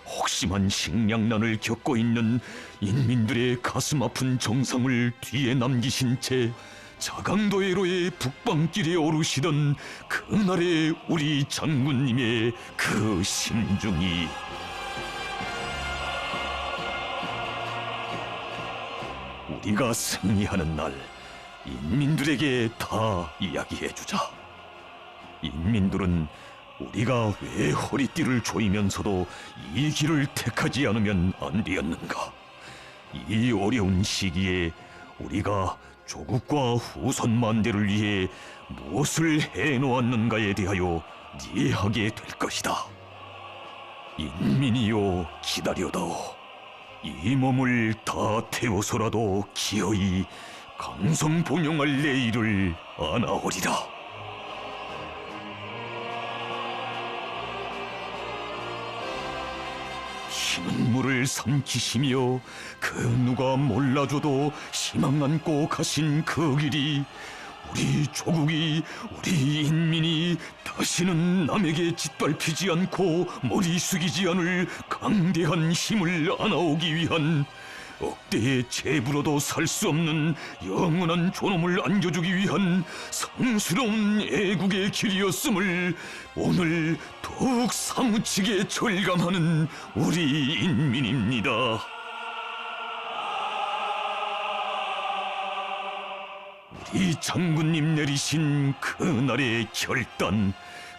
혹심한 식량난을 겪고 있는 인민들의 가슴 아픈 정상을 뒤에 남기신 채 자강도해로의 북방길에 오르시던 그날의 우리 장군님의 그 심중이 우리가 승리하는 날 인민들에게 다 이야기해주자. 인민들은 우리가 왜 허리띠를 조이면서도 이 길을 택하지 않으면 안 되었는가? 이 어려운 시기에 우리가 조국과 후손 만대를 위해 무엇을 해놓았는가에 대하여 이해하게 될 것이다. 인민이여 기다려다오. 이 몸을 다 태워서라도 기어이 강성봉용할 내일을 안아오리라. 피눈물을 삼키시며 그 누가 몰라줘도 희망 안고 가신 그 길이 우리 조국이, 우리 인민이 다시는 남에게 짓밟히지 않고 머리 숙이지 않을 강대한 힘을 안아오기 위한, 억대의 재부로도 살 수 없는 영원한 존엄을 안겨주기 위한 성스러운 애국의 길이었음을 오늘 더욱 사무치게 절감하는 우리 인민입니다. 우리 장군님 내리신 그날의 결단,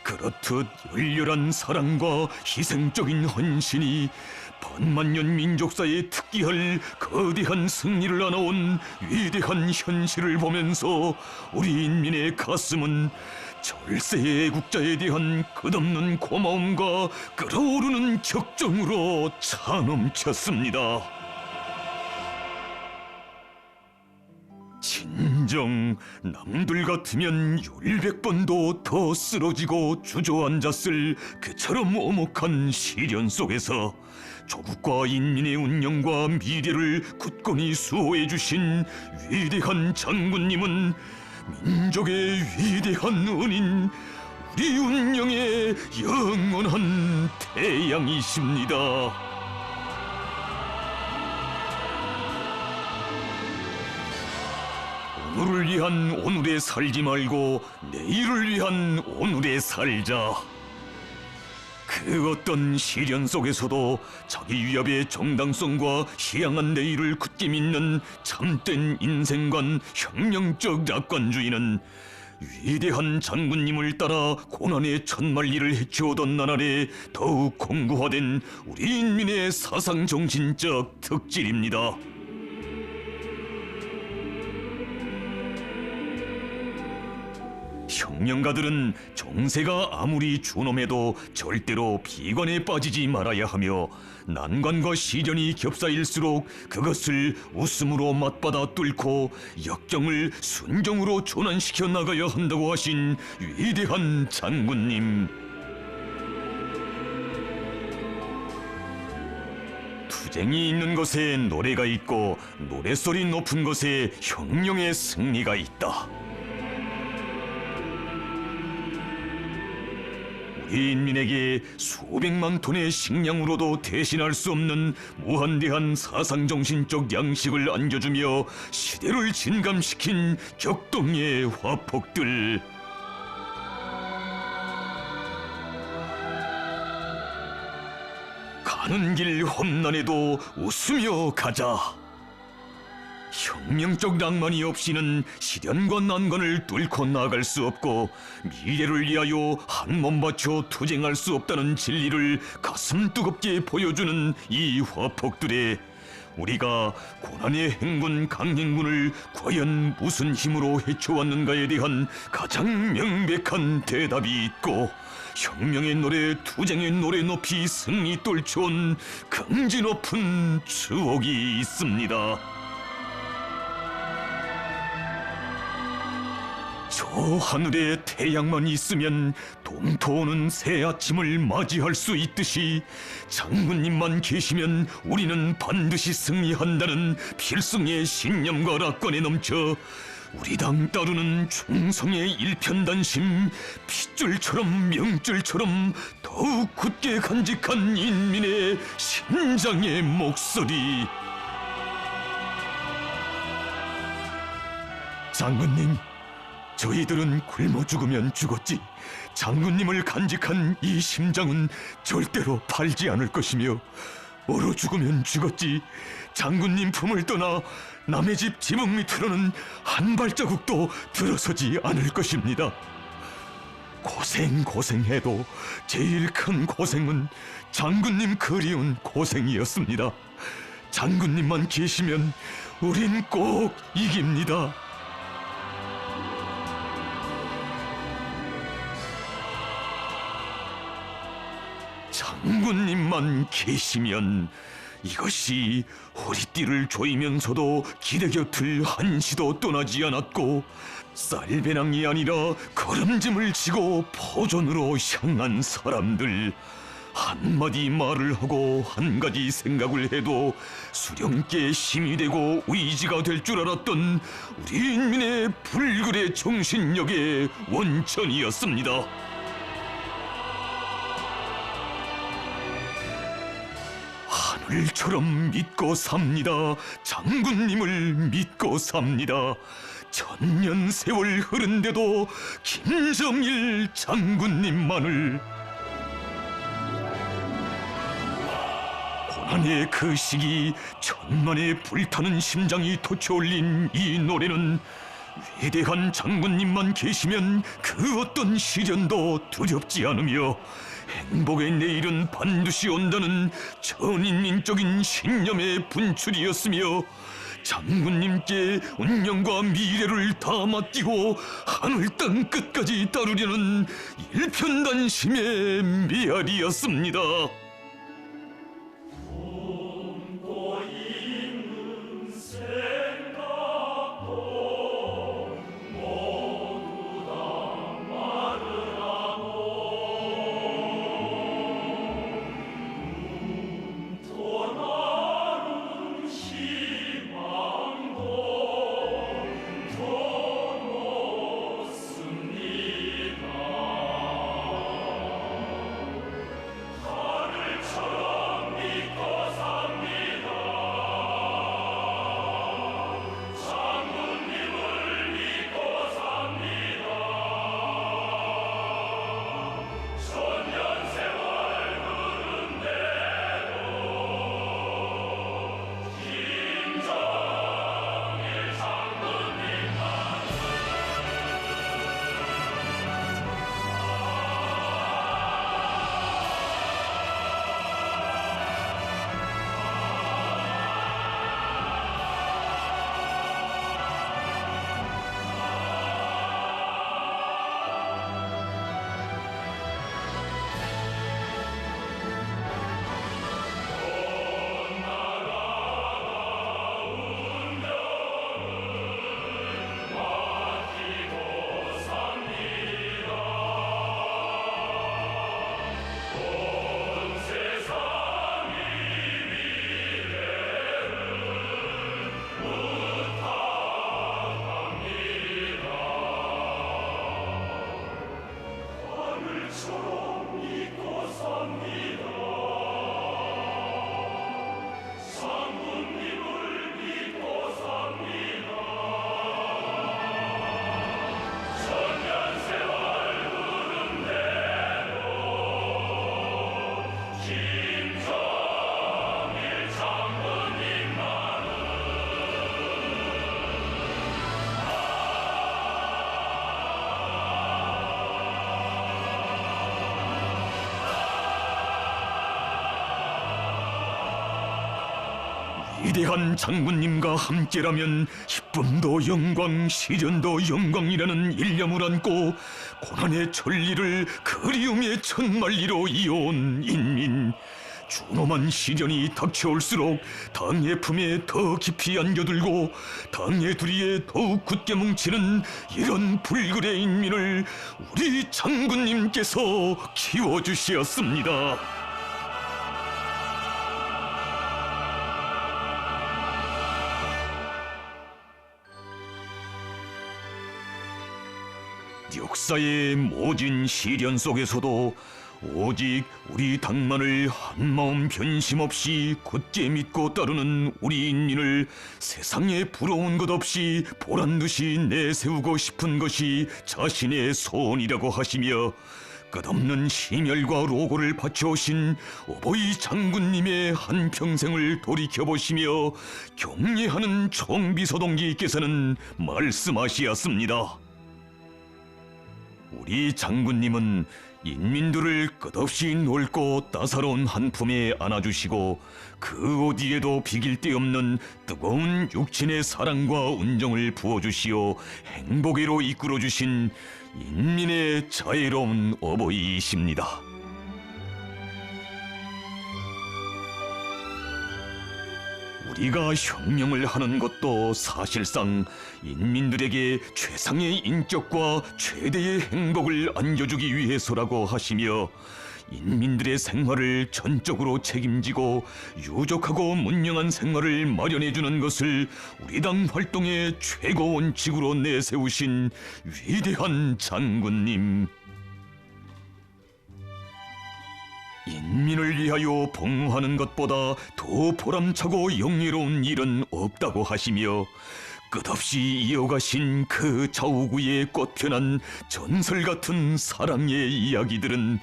그렇듯 열렬한 사랑과 희생적인 헌신이 반만년 민족사에 특기할 거대한 승리를 안아온 위대한 현실을 보면서 우리 인민의 가슴은 절세의 애국자에 대한 끝없는 고마움과 끓어오르는 격정으로 차넘쳤습니다. 진정 남들 같으면 율백번도 더 쓰러지고 주저앉았을 그처럼 오목한 시련 속에서 조국과 인민의 운명과 미래를 굳건히 수호해 주신 위대한 장군님은 민족의 위대한 은인, 우리 운명의 영원한 태양이십니다. 오늘을 위한 오늘에 살지 말고 내일을 위한 오늘에 살자. 그 어떤 시련 속에서도 자기 위협의 정당성과 희양한 내일을 굳게 믿는 참된 인생관, 혁명적 낙관주의는 위대한 장군님을 따라 고난의 천만리를 헤쳐오던 나날에 더욱 공고화된 우리 인민의 사상정신적 특질입니다. 혁명가들은 정세가 아무리 준엄해도 절대로 비관에 빠지지 말아야 하며 난관과 시련이 겹사일수록 그것을 웃음으로 맞받아 뚫고 역경을 순정으로 전환시켜 나가야 한다고 하신 위대한 장군님. 투쟁이 있는 곳에 노래가 있고 노랫소리 높은 곳에 혁명의 승리가 있다. 우리 인민에게 수백만 톤의 식량으로도 대신할 수 없는 무한대한 사상정신적 양식을 안겨주며 시대를 진감시킨 격동의 화폭들. 가는 길 험난해도 웃으며 가자. 혁명적 낭만이 없이는 시련과 난관을 뚫고 나갈 수 없고 미래를 위하여 한 몸 바쳐 투쟁할 수 없다는 진리를 가슴 뜨겁게 보여주는 이 화폭들에 우리가 고난의 행군 강행군을 과연 무슨 힘으로 헤쳐왔는가에 대한 가장 명백한 대답이 있고, 혁명의 노래, 투쟁의 노래 높이 승리 떨쳐온 긍지 높은 추억이 있습니다. 저 하늘에 태양만 있으면 동토오는 새 아침을 맞이할 수 있듯이 장군님만 계시면 우리는 반드시 승리한다는 필승의 신념과 낙관에 넘쳐 우리 당 따르는 충성의 일편단심, 핏줄처럼 명줄처럼 더욱 굳게 간직한 인민의 심장의 목소리. 장군님, 저희들은 굶어 죽으면 죽었지 장군님을 간직한 이 심장은 절대로 팔지 않을 것이며, 얼어 죽으면 죽었지 장군님 품을 떠나 남의 집 지붕 밑으로는 한 발자국도 들어서지 않을 것입니다. 고생해도 제일 큰 고생은 장군님 그리운 고생이었습니다. 장군님만 계시면 우린 꼭 이깁니다. 장군님만 계시면. 이것이 허리띠를 조이면서도 기대 곁을 한시도 떠나지 않았고, 쌀배낭이 아니라 걸음짐을 지고 포전으로 향한 사람들, 한마디 말을 하고 한 가지 생각을 해도 수령께 힘이 되고 의지가 될 줄 알았던 우리 인민의 불굴의 정신력의 원천이었습니다. 하늘처럼 믿고 삽니다. 장군님을 믿고 삽니다. 천년 세월 흐른데도 김정일 장군님만을. 고난의 그 시기 천만의 불타는 심장이 토쳐올린 이 노래는 위대한 장군님만 계시면 그 어떤 시련도 두렵지 않으며 행복의 내일은 반드시 온다는 전인민적인 신념의 분출이었으며, 장군님께 운명과 미래를 다 맡기고 하늘 땅 끝까지 따르려는 일편단심의 메아리였습니다. 하늘 위대한 장군님과 함께라면 기쁨도 영광, 시련도 영광이라는 일념을 안고 고난의 천리를 그리움의 천만리로 이어온 인민. 준엄한 시련이 닥쳐올수록 당의 품에 더 깊이 안겨들고 당의 두리에 더욱 굳게 뭉치는 이런 불굴의 인민을 우리 장군님께서 키워주시었습니다. 역사의 모진 시련 속에서도 오직 우리 당만을 한마음 변심 없이 굳게 믿고 따르는 우리 인민을 세상에 부러운 것 없이 보란듯이 내세우고 싶은 것이 자신의 소원이라고 하시며 끝없는 심혈과 로고를 바쳐오신 어버이 장군님의 한평생을 돌이켜보시며 경례하는 총비서동기께서는 말씀하시었습니다. 우리 장군님은 인민들을 끝없이 넓고 따사로운 한 품에 안아주시고 그 어디에도 비길 데 없는 뜨거운 육친의 사랑과 운정을 부어주시어 행복으로 이끌어주신 인민의 자애로운 어버이이십니다. 우리가 혁명을 하는 것도 사실상 인민들에게 최상의 인격과 최대의 행복을 안겨주기 위해서라고 하시며 인민들의 생활을 전적으로 책임지고 유족하고 문명한 생활을 마련해주는 것을 우리 당 활동의 최고 원칙으로 내세우신 위대한 장군님. 인민을 위하여 복무하는 것보다 더 보람차고 영예로운 일은 없다고 하시며 끝없이 이어가신 그 좌우구의 꽃편한 전설 같은 사랑의 이야기들은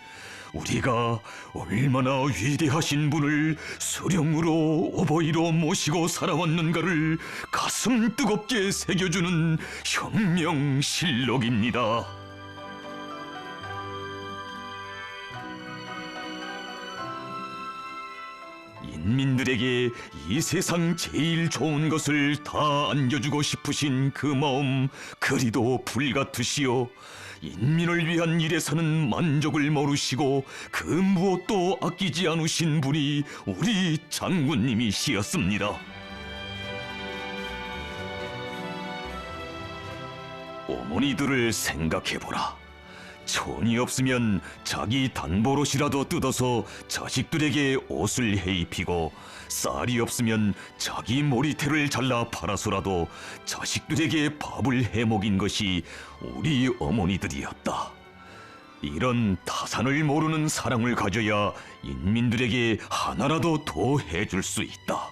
우리가 얼마나 위대하신 분을 수령으로 어버이로 모시고 살아왔는가를 가슴 뜨겁게 새겨주는 혁명실록입니다. 인민들에게 이 세상 제일 좋은 것을 다 안겨주고 싶으신 그 마음 그리도 불같으시오. 인민을 위한 일에서는 만족을 모르시고 그 무엇도 아끼지 않으신 분이 우리 장군님이시었습니다. 어머니들을 생각해보라. 천이 없으면 자기 단보롯이라도 뜯어서 자식들에게 옷을 해입히고 쌀이 없으면 자기 머리털을 잘라 팔아서라도 자식들에게 밥을 해먹인 것이 우리 어머니들이었다. 이런 타산을 모르는 사랑을 가져야 인민들에게 하나라도 더 해줄 수 있다.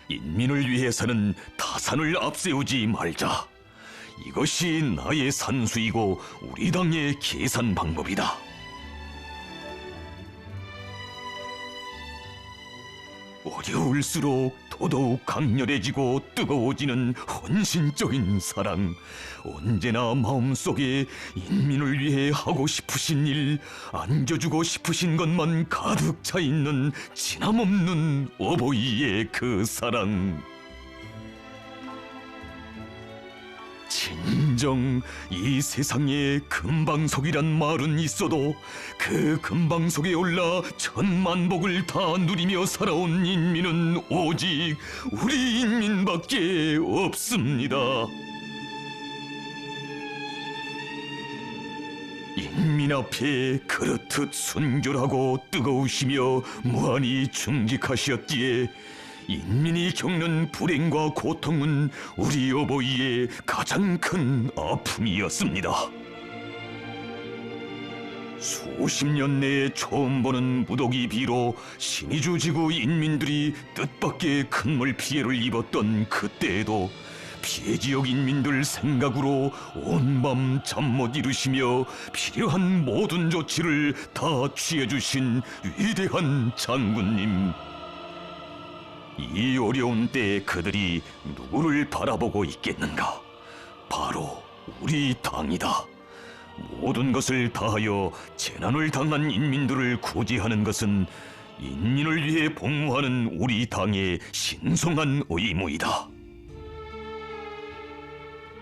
인민을 위해서는 타산을 앞세우지 말자. 이것이 나의 산수이고 우리 당의 계산 방법이다. 어려울수록 더더욱 강렬해지고 뜨거워지는 헌신적인 사랑. 언제나 마음속에 인민을 위해 하고 싶으신 일, 안겨주고 싶으신 것만 가득 차 있는 진함없는 어버이의 그 사랑. 진정 이 세상에 금방석이란 말은 있어도 그 금방석에 올라 천만복을 다 누리며 살아온 인민은 오직 우리 인민밖에 없습니다. 인민 앞에 그렇듯 순결하고 뜨거우시며 무한히 충직하셨기에 인민이 겪는 불행과 고통은 우리 어버이의 가장 큰 아픔이었습니다. 수십 년 내에 처음 보는 무더기 비로 신의주 지구 인민들이 뜻밖의 큰 물 피해를 입었던 그때에도 피해 지역 인민들 생각으로 온 밤 잠 못 이루시며 필요한 모든 조치를 다 취해주신 위대한 장군님. 이 어려운 때에 그들이 누구를 바라보고 있겠는가? 바로 우리 당이다. 모든 것을 다하여 재난을 당한 인민들을 구제하는 것은 인민을 위해 복무하는 우리 당의 신성한 의무이다.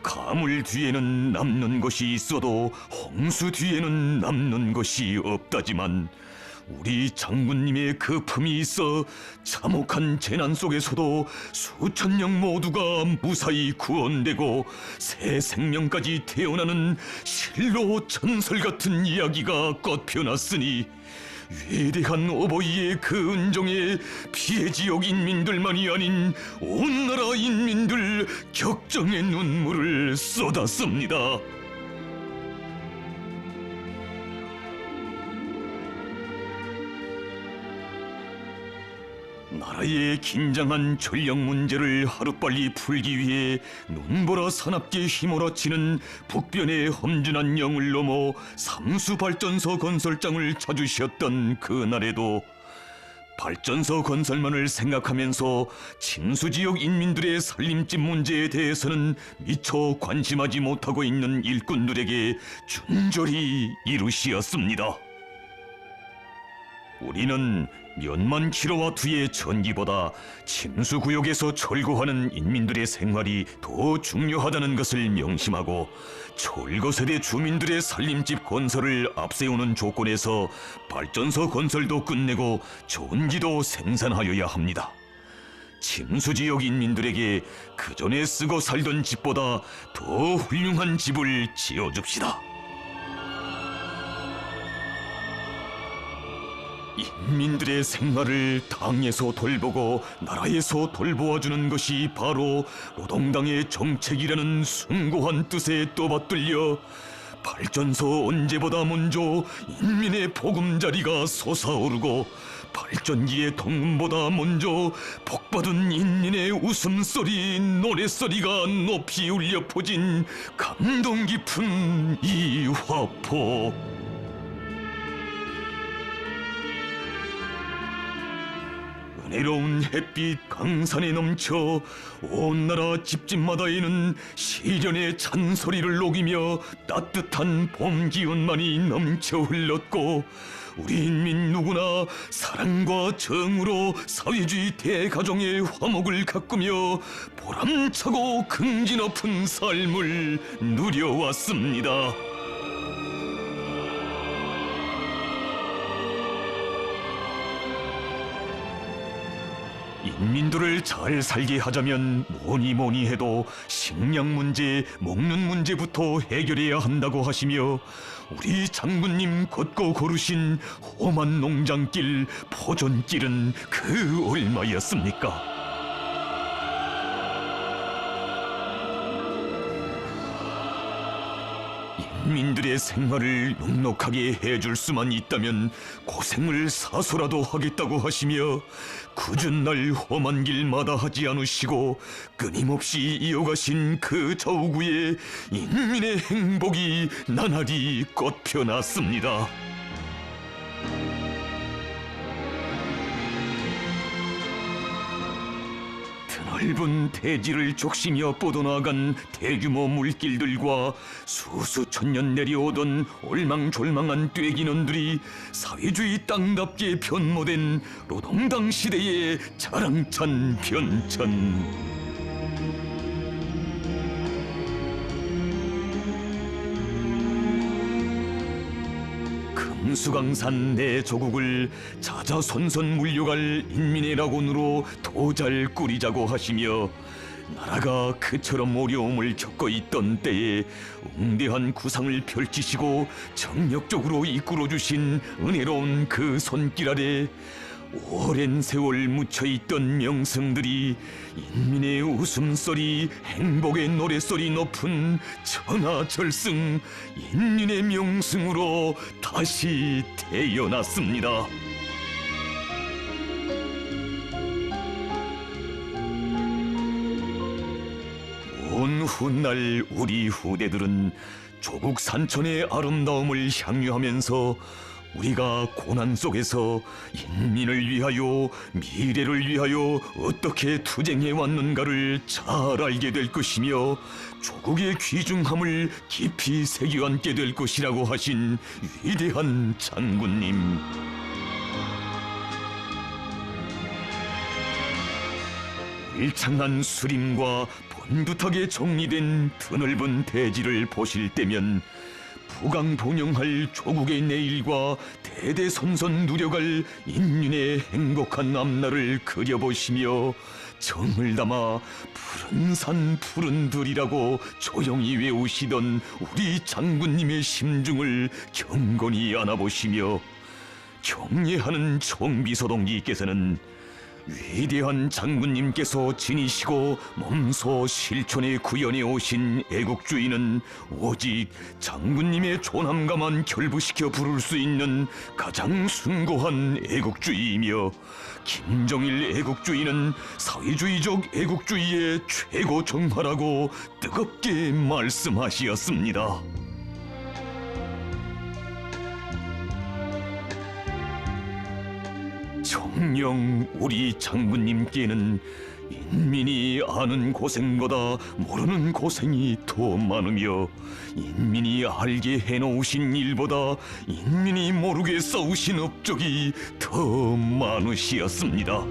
가물 뒤에는 남는 것이 있어도 홍수 뒤에는 남는 것이 없다지만 우리 장군님의 그 품이 있어 참혹한 재난 속에서도 수천 명 모두가 무사히 구원되고 새 생명까지 태어나는 실로 전설 같은 이야기가 꽃펴났으니 위대한 어버이의 그 은정에 피해 지역 인민들만이 아닌 온 나라 인민들 격정의 눈물을 쏟았습니다. 나라의 긴장한 전력 문제를 하루빨리 풀기 위해 눈보라 사납게 휘몰아치는 북변의 험준한 영을 넘어 삼수발전소 건설장을 찾으셨던 그날에도 발전소 건설만을 생각하면서 침수지역 인민들의 살림집 문제에 대해서는 미처 관심하지 못하고 있는 일꾼들에게 준절히 이루시었습니다. 우리는 몇만 킬로와트의 전기보다 침수구역에서 철거하는 인민들의 생활이 더 중요하다는 것을 명심하고 철거세대 주민들의 살림집 건설을 앞세우는 조건에서 발전소 건설도 끝내고 전기도 생산하여야 합니다. 침수지역 인민들에게 그전에 쓰고 살던 집보다 더 훌륭한 집을 지어줍시다. 인민들의 생활을 당에서 돌보고 나라에서 돌보아주는 것이 바로 노동당의 정책이라는 숭고한 뜻에 떠받들려 발전소 언제보다 먼저 인민의 보금자리가 솟아오르고 발전기의 통음보다 먼저 복받은 인민의 웃음소리, 노랫소리가 높이 울려 퍼진 감동 깊은 이 화포. 은혜로운 햇빛 강산에 넘쳐 온 나라 집집마다에는 시련의 찬소리를 녹이며 따뜻한 봄 기운만이 넘쳐 흘렀고 우리 인민 누구나 사랑과 정으로 사회주의 대가정의 화목을 가꾸며 보람차고 긍지 높은 삶을 누려왔습니다. 인민들을 잘 살게 하자면 뭐니 해도 식량 문제, 먹는 문제부터 해결해야 한다고 하시며 우리 장군님 걷고 걸으신 험한 농장길, 포전길은 그 얼마였습니까? 인민들의 생활을 넉넉하게 해줄 수만 있다면 고생을 사서라도 하겠다고 하시며 굳은 날 험한 길마다 하지 않으시고 끊임없이 이어가신 그 좌우구에 인민의 행복이 나날이 꽃펴났습니다. 넓은 대지를 족시며 뻗어나간 대규모 물길들과 수수천년 내려오던 올망졸망한 떼기년들이 사회주의 땅답게 변모된 노동당 시대의 자랑찬 변천. 금수강산 내 조국을 자자손손 물려갈 인민의 낙원으로 더 잘 꾸리자고 하시며 나라가 그처럼 어려움을 겪고 있던 때에 웅대한 구상을 펼치시고 정력적으로 이끌어주신 은혜로운 그 손길 아래 오랜 세월 묻혀있던 명성들이 인민의 웃음소리, 행복의 노랫소리 높은 천하절승 인민의 명승으로 다시 태어났습니다. 온 훗날 우리 후대들은 조국 산천의 아름다움을 향유하면서 우리가 고난 속에서 인민을 위하여 미래를 위하여 어떻게 투쟁해 왔는가를 잘 알게 될 것이며 조국의 귀중함을 깊이 새겨앉게 될 것이라고 하신 위대한 장군님. 울창한 수림과 번듯하게 정리된 드넓은 대지를 보실 때면 부강본영할 조국의 내일과 대대선선 누려갈 인륜의 행복한 앞날을 그려보시며 정을 담아 푸른 산 푸른 들이라고 조용히 외우시던 우리 장군님의 심중을 경건히 안아보시며 경례하는 총비서동지께서는 위대한 장군님께서 지니시고 몸소 실천에 구현해 오신 애국주의는 오직 장군님의 존함가만 결부시켜 부를 수 있는 가장 숭고한 애국주의이며 김정일 애국주의는 사회주의적 애국주의의 최고 정화라고 뜨겁게 말씀하시었습니다. 정녕 우리 장군님께는 인민이 아는 고생보다 모르는 고생이 더 많으며 인민이 알게 해놓으신 일보다 인민이 모르게 써오신 업적이 더 많으시었습니다.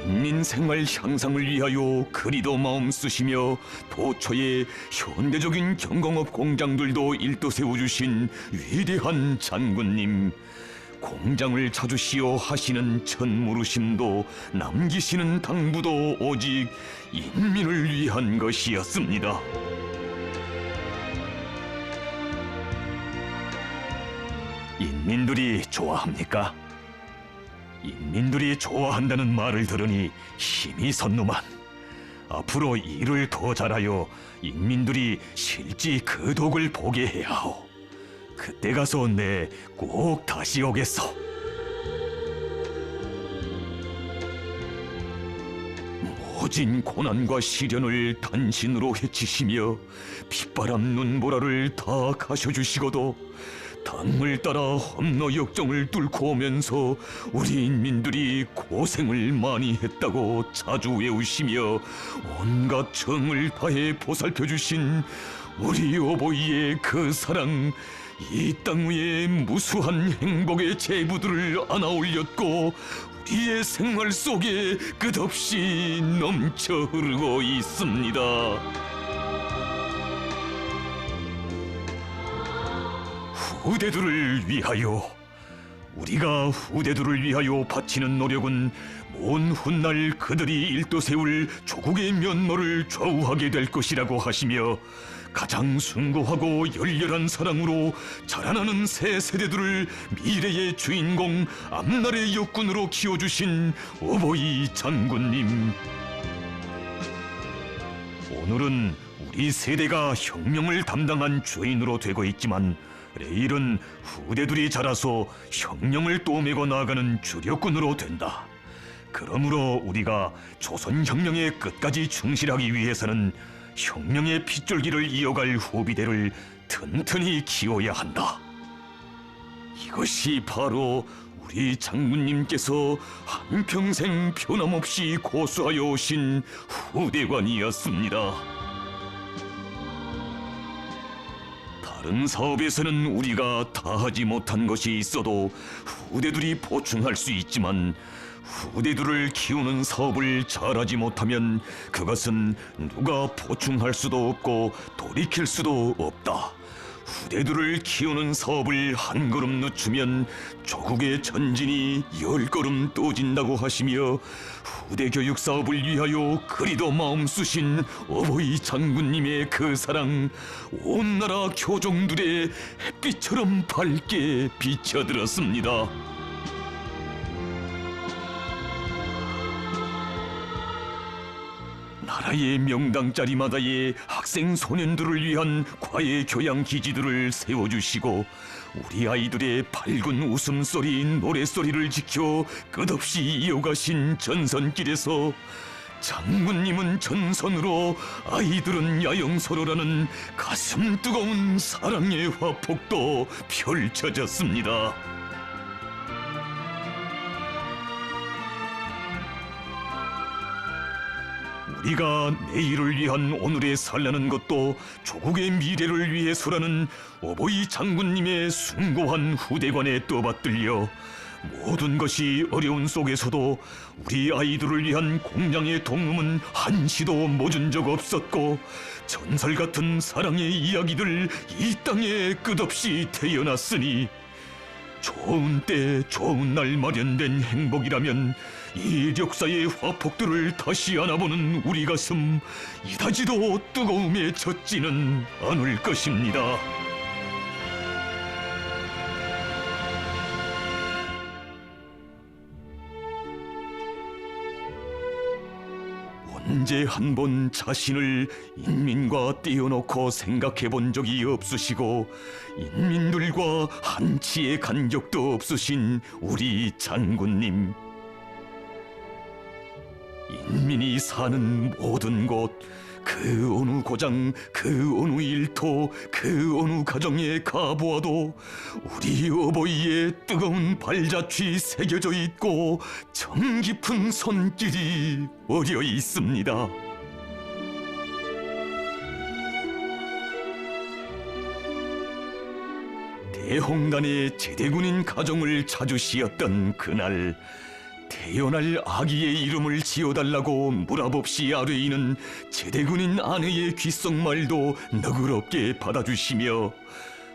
인민생활 향상을 위하여 그리도 마음 쓰시며 도처에 현대적인 경공업 공장들도 일도 세워주신 위대한 장군님, 공장을 찾으시어 하시는 천무르심도 남기시는 당부도 오직 인민을 위한 것이었습니다. 인민들이 좋아합니까? 인민들이 좋아한다는 말을 들으니 힘이 섰누만. 앞으로 일을 더 잘하여 인민들이 실지 그 덕을 보게 해야 하오. 그때 가서 내 꼭 다시 오겠어. 모진 고난과 시련을 단신으로 헤치시며 빗바람 눈보라를 다 가셔주시고도 당을 따라 험로 역정을 뚫고 오면서 우리 인민들이 고생을 많이 했다고 자주 외우시며 온갖 정을 다해 보살펴주신 우리 어버이의 그 사랑, 이 땅 위에 무수한 행복의 제부들을 안아 올렸고 우리의 생활 속에 끝없이 넘쳐 흐르고 있습니다. 후대들을 위하여, 우리가 후대들을 위하여 바치는 노력은 먼 훗날 그들이 일도 세울 조국의 면모를 좌우하게 될 것이라고 하시며 가장 숭고하고 열렬한 사랑으로 자라나는 새 세대들을 미래의 주인공, 앞날의 역군으로 키워주신 어버이 장군님, 오늘은 우리 세대가 혁명을 담당한 주인으로 되고 있지만 내일은 후대들이 자라서 혁명을 또매고 나아가는 주력군으로 된다. 그러므로 우리가 조선혁명의 끝까지 충실하기 위해서는 혁명의 핏줄기를 이어갈 후비대를 튼튼히 키워야 한다. 이것이 바로 우리 장군님께서 한평생 변함없이 고수하여 오신 후대관이었습니다. 다른 사업에서는 우리가 다 하지 못한 것이 있어도 후대들이 보충할 수 있지만 후대들을 키우는 사업을 잘하지 못하면 그것은 누가 보충할 수도 없고 돌이킬 수도 없다. 후대들을 키우는 사업을 한 걸음 늦추면 조국의 전진이 10걸음 떠진다고 하시며 후대 교육 사업을 위하여 그리도 마음 쓰신 어버이 장군님의 그 사랑, 온 나라 교종들의 햇빛처럼 밝게 비춰들었습니다. 나라의 명당 자리마다에 학생 소년들을 위한 과외 교양 기지들을 세워주시고 우리 아이들의 밝은 웃음소리, 노래소리를 지켜 끝없이 이어가신 전선길에서 장군님은 전선으로, 아이들은 야영서로라는 가슴 뜨거운 사랑의 화폭도 펼쳐졌습니다. 우리가 내일을 위한 오늘에 살라는 것도 조국의 미래를 위해서라는 어버이 장군님의 숭고한 후대관에 떠받들려 모든 것이 어려운 속에서도 우리 아이들을 위한 공양의 동음은 한시도 멎은 적 없었고, 전설 같은 사랑의 이야기들 이 땅에 끝없이 태어났으니 좋은 때 좋은 날 마련된 행복이라면 이 역사의 화폭들을 다시 안아보는 우리 가슴 이다지도 뜨거움에 젖지는 않을 것입니다. 언제 한 번 자신을 인민과 떼어놓고 생각해 본 적이 없으시고 인민들과 한치의 간격도 없으신 우리 장군님. 인민이 사는 모든 곳, 그 어느 고장, 그 어느 일터, 그 어느 가정에 가보아도 우리 어버이의 뜨거운 발자취 새겨져 있고 정 깊은 손길이 어려 있습니다. 대홍단의 제대군인 가정을 찾으시었던 그날, 태어날 아기의 이름을 지어달라고 무랍없이 아뢰이는 제대군인 아내의 귓속말도 너그럽게 받아주시며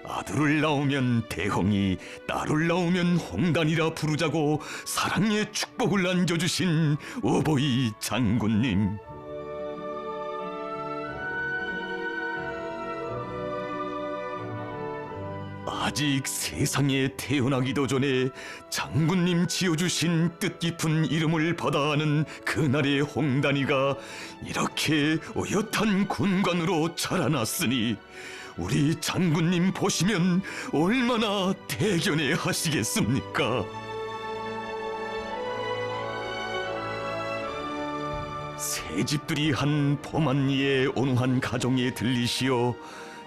아들을 낳으면 대홍이, 딸을 낳으면 홍단이라 부르자고 사랑의 축복을 안겨주신 어버이 장군님. 아직 세상에 태어나기도 전에 장군님 지어주신 뜻깊은 이름을 받아 아는 그날의 홍단이가 이렇게 어엿한 군관으로 자라났으니 우리 장군님 보시면 얼마나 대견해 하시겠습니까? 새 집들이 한 봄한리의 어느 한 가정에 들리시어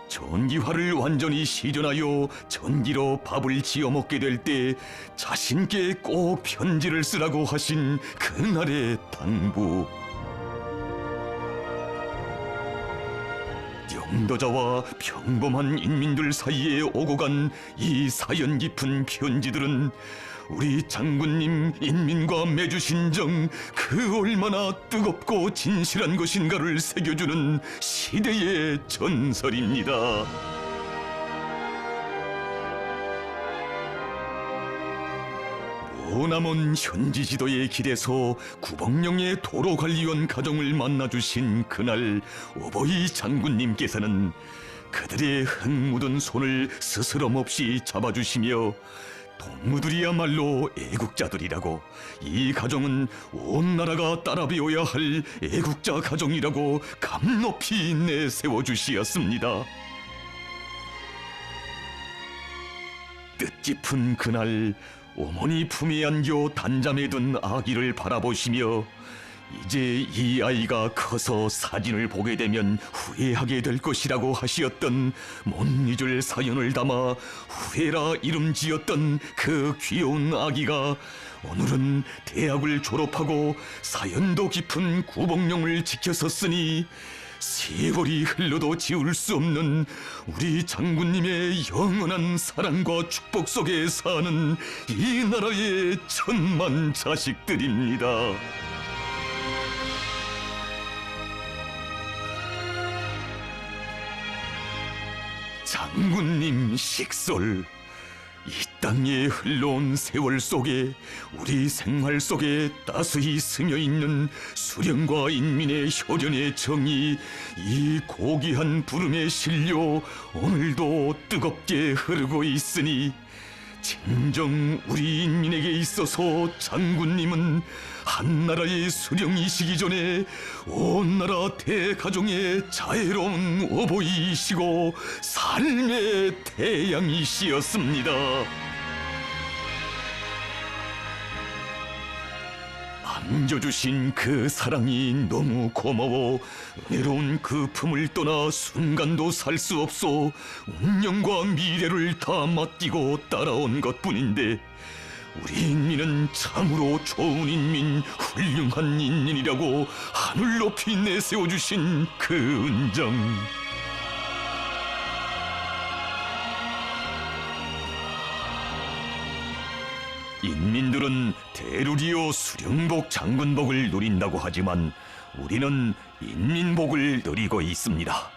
전기화를 완전히 시전하여 전기로 밥을 지어 먹게 될 때 자신께 꼭 편지를 쓰라고 하신 그날의 당부. 영도자와 평범한 인민들 사이에 오고 간 이 사연 깊은 편지들은 우리 장군님 인민과 맺으신 정, 그 얼마나 뜨겁고 진실한 것인가를 새겨주는 시대의 전설입니다. 머나먼 현지 지도의 길에서 구봉령의 도로관리원 가정을 만나주신 그날 어버이 장군님께서는 그들의 흙 묻은 손을 스스럼 없이 잡아주시며 동무들이야말로 애국자들이라고, 이 가정은 온 나라가 따라 배워야 할 애국자 가정이라고 감높이 내세워 주시었습니다. 뜻깊은 그날 어머니 품에 안겨 단잠에 든 아기를 바라보시며 이제 이 아이가 커서 사진을 보게 되면 후회하게 될 것이라고 하시었던 못 잊을 사연을 담아 후회라 이름 지었던 그 귀여운 아기가 오늘은 대학을 졸업하고 사연도 깊은 구봉령을 지켰었으니 세월이 흘러도 지울 수 없는 우리 장군님의 영원한 사랑과 축복 속에 사는 이 나라의 천만 자식들입니다. 장군님 식솔, 이 땅에 흘러온 세월 속에 우리 생활 속에 따스히 스며있는 수령과 인민의 혈연의 정이 이 고귀한 부름에 실려 오늘도 뜨겁게 흐르고 있으니 진정 우리 인민에게 있어서 장군님은 한나라의 수령이시기 전에 온 나라 대가정의 자애로운 어버이이시고 삶의 태양이시였습니다. 안겨주신 그 사랑이 너무 고마워 은혜로운 그 품을 떠나 순간도 살 수 없어 운명과 미래를 다 맡기고 따라온 것뿐인데 우리 인민은 참으로 좋은 인민, 훌륭한 인민이라고 하늘 높이 내세워주신 그 은정. 인민들은 대루리오 수령복 장군복을 누린다고 하지만 우리는 인민복을 누리고 있습니다.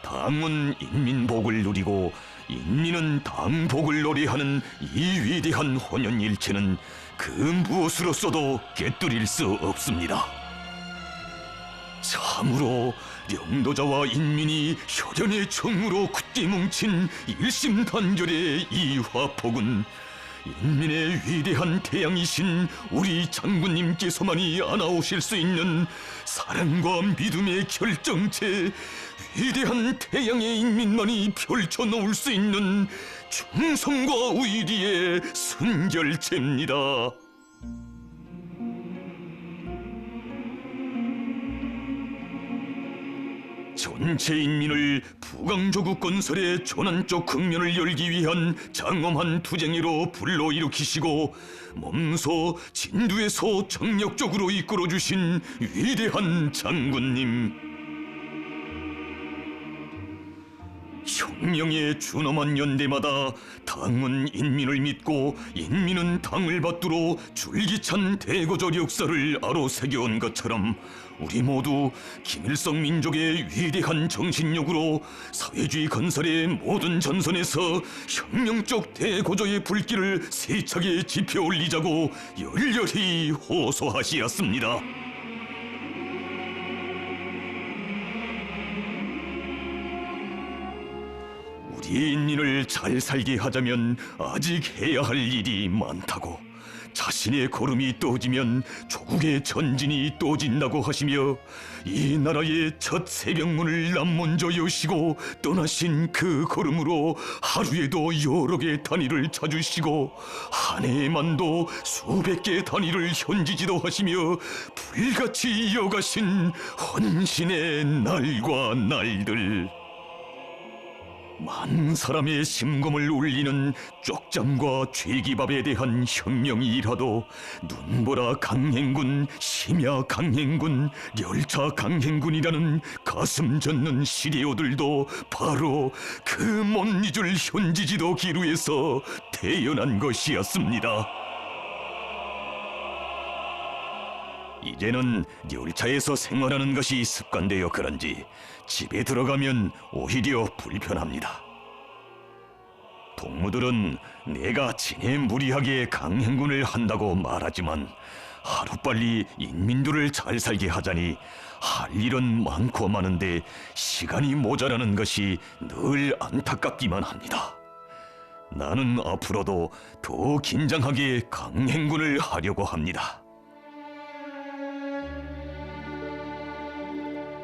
당은 인민복을 누리고 인민은 당복을 노래하는 이 위대한 혼연일체는 그 무엇으로서도 꿰뚫릴 수 없습니다. 참으로 영도자와 인민이 혈연의 정으로 굳게 뭉친 일심단결의 이 화폭은 인민의 위대한 태양이신 우리 장군님께서만이 안아오실 수 있는 사랑과 믿음의 결정체, 위대한 태양의 인민만이 펼쳐놓을 수 있는 충성과 의리의 순결체입니다. 전체 인민을 부강조국 건설의 조난적 국면을 열기 위한 장엄한 투쟁으로 불러일으키시고 몸소 진두에서 정력적으로 이끌어주신 위대한 장군님, 혁명의 준엄한 연대마다 당은 인민을 믿고 인민은 당을 받들어 줄기찬 대거절 역사를 아로새겨온 것처럼 우리 모두 김일성 민족의 위대한 정신력으로 사회주의 건설의 모든 전선에서 혁명적 대고조의 불길을 세차게 지펴 올리자고 열렬히 호소하시었습니다. 우리 인민을 잘 살게 하자면 아직 해야 할 일이 많다고, 자신의 걸음이 떠지면 조국의 전진이 떠진다고 하시며 이 나라의 첫 새벽문을 남먼저 여시고 떠나신 그 걸음으로 하루에도 여러 개 단위를 찾으시고 한 해에만도 수백 개 단위를 현지지도 하시며 불같이 이어가신 헌신의 날과 날들, 많은 사람의 심금을 울리는 쪽잠과 죄기밥에 대한 혁명이라도 눈보라 강행군, 심야 강행군, 열차 강행군이라는 가슴 젖는 시리오들도 바로 그 못 잊을 현지지도 기루에서 태어난 것이었습니다. 이제는 열차에서 생활하는 것이 습관되어 그런지 집에 들어가면 오히려 불편합니다. 동무들은 내가 지네 무리하게 강행군을 한다고 말하지만 하루빨리 인민들을 잘 살게 하자니 할 일은 많고 많은데 시간이 모자라는 것이 늘 안타깝기만 합니다. 나는 앞으로도 더 긴장하게 강행군을 하려고 합니다.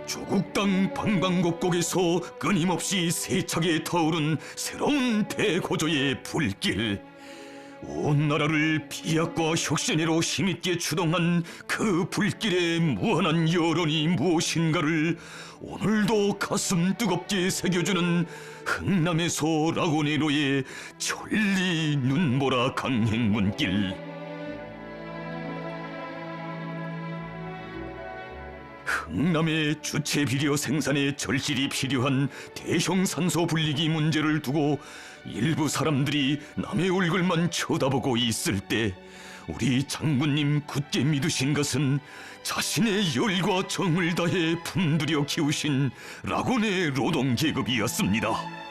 조국 땅 방방곡곡에서 끊임없이 세차게 타오른 새로운 대고조의 불길, 온 나라를 비약과 혁신으로 힘있게 추동한 그 불길의 무한한 여론이 무엇인가를 오늘도 가슴 뜨겁게 새겨주는 흥남에서 라고네로의 천리 눈보라 강행군길. 흥남의 주체 비료 생산에 절실히 필요한 대형 산소 분리기 문제를 두고 일부 사람들이 남의 얼굴만 쳐다보고 있을 때 우리 장군님 굳게 믿으신 것은 자신의 열과 정을 다해 품들여 키우신 라고네 노동계급이었습니다.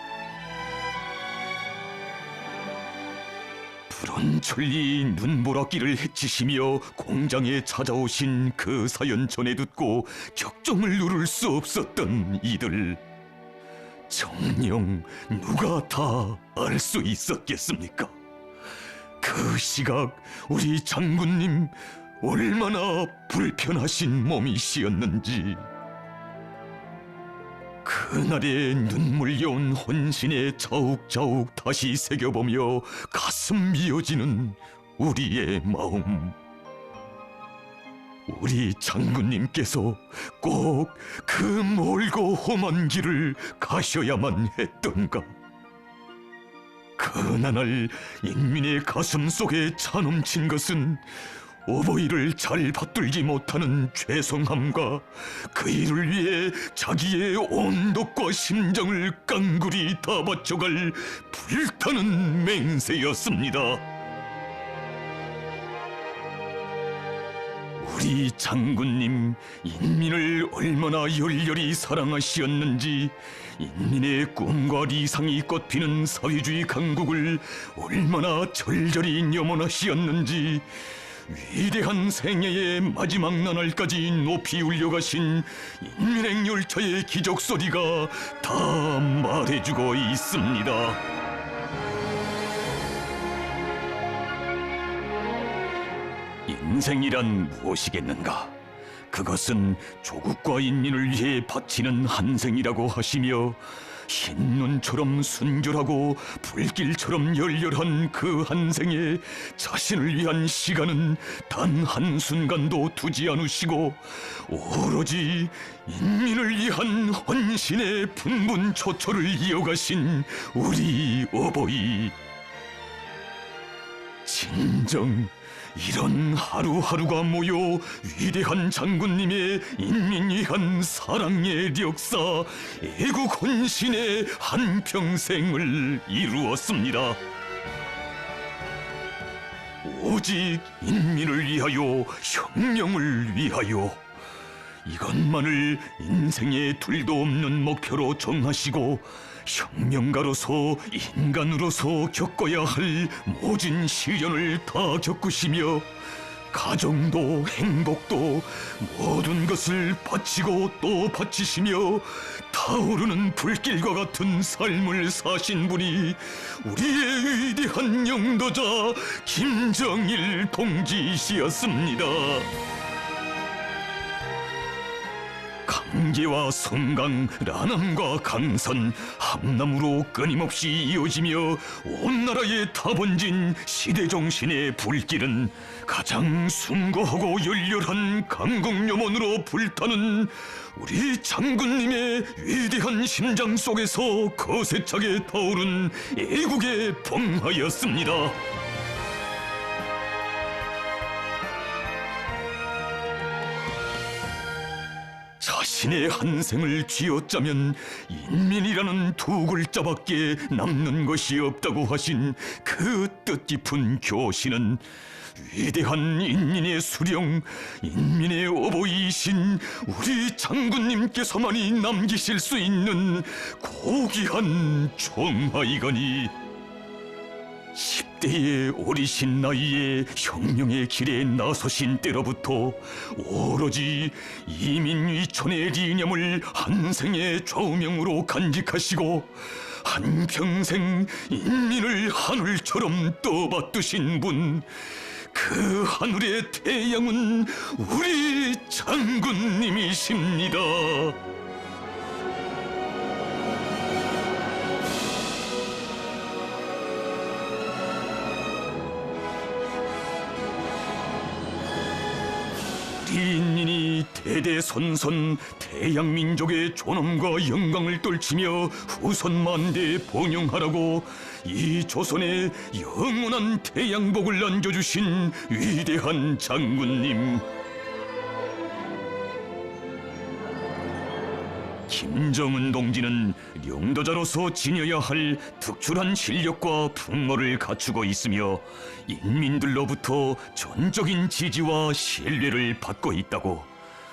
푸른 천리 눈보라길을 헤치시며 공장에 찾아오신 그 사연 전해 듣고 격정을 누를 수 없었던 이들, 정녕 누가 다 알 수 있었겠습니까? 그 시각 우리 장군님 얼마나 불편하신 몸이시었는지. 그날의 눈물겨운 혼신에 자욱자욱 다시 새겨보며 가슴 미어지는 우리의 마음. 우리 장군님께서 꼭 그 멀고 험한 길을 가셔야만 했던가? 그 그나날 인민의 가슴 속에 차넘친 것은 어버이를 잘 받들지 못하는 죄송함과 그 일을 위해 자기의 온 덕과 심정을 깡그리 다 바쳐갈 불타는 맹세였습니다. 우리 장군님, 인민을 얼마나 열렬히 사랑하시었는지, 인민의 꿈과理想이 꽃피는 사회주의 강국을 얼마나 절절히 염원하시었는지, 위대한 생애의 마지막 나날까지 높이 울려가신 인민행 열차의 기적 소리가 다 말해주고 있습니다. 인생이란 무엇이겠는가? 그것은 조국과 인민을 위해 바치는 한생이라고 하시며, 흰 눈처럼 순결하고 불길처럼 열렬한 그 한생에 자신을 위한 시간은 단 한순간도 두지 않으시고 오로지 인민을 위한 헌신의 분분초초를 이어가신 우리 어버이, 진정 이런 하루하루가 모여 위대한 장군님의 인민 위한 사랑의 역사, 애국 헌신의 한평생을 이루었습니다. 오직 인민을 위하여, 혁명을 위하여, 이것만을 인생의 둘도 없는 목표로 정하시고 혁명가로서, 인간으로서 겪어야 할 모진 시련을 다 겪으시며 가정도 행복도 모든 것을 바치고 또 바치시며 타오르는 불길과 같은 삶을 사신 분이 우리의 위대한 영도자 김정일 동지시였습니다. 강계와 성강, 라남과 강선, 함남으로 끊임없이 이어지며 온 나라에 타번진 시대정신의 불길은 가장 숭고하고 열렬한 강국요몬으로 불타는 우리 장군님의 위대한 심장 속에서 거세차게 타오른 애국의 봉화였습니다. 자신의 한생을 쥐어짜면 인민이라는 두 글자밖에 남는 것이 없다고 하신 그 뜻깊은 교시는 위대한 인민의 수령, 인민의 어버이이신 우리 장군님께서만이 남기실 수 있는 고귀한 총화이거니, 10대의 어리신 나이에 혁명의 길에 나서신 때로부터 오로지 이민위촌의 리념을 한생의 좌우명으로 간직하시고 한평생 인민을 하늘처럼 떠받드신 분, 그 하늘의 태양은 우리 장군님이십니다. 인민이 대대손손 태양민족의 존엄과 영광을 떨치며 후손만대에 번영하라고 이 조선에 영원한 태양복을 안겨주신 위대한 장군님, 김정은 동지는 영도자로서 지녀야 할 특출한 실력과 풍모를 갖추고 있으며 인민들로부터 전적인 지지와 신뢰를 받고 있다고.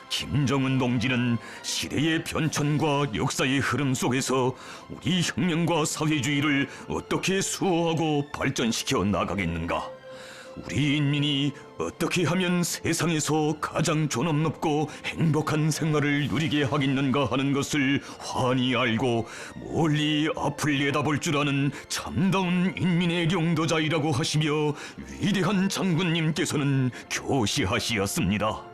김정은 동지는 시대의 변천과 역사의 흐름 속에서 우리 혁명과 사회주의를 어떻게 수호하고 발전시켜 나가겠는가? 우리 인민이 어떻게 하면 세상에서 가장 존엄 높고 행복한 생활을 누리게 하겠는가 하는 것을 환히 알고 멀리 앞을 내다볼 줄 아는 참다운 인민의 영도자이라고 하시며 위대한 장군님께서는 교시하시었습니다.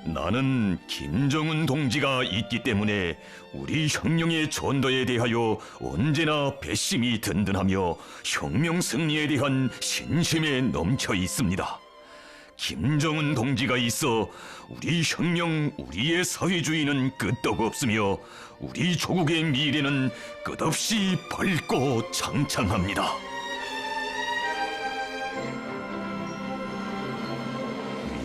나는 김정은 동지가 있기 때문에 우리 혁명의 전도에 대하여 언제나 배심이 든든하며 혁명 승리에 대한 신심에 넘쳐 있습니다. 김정은 동지가 있어 우리 혁명, 우리의 사회주의는 끄떡없으며 우리 조국의 미래는 끝없이 밝고 창창합니다.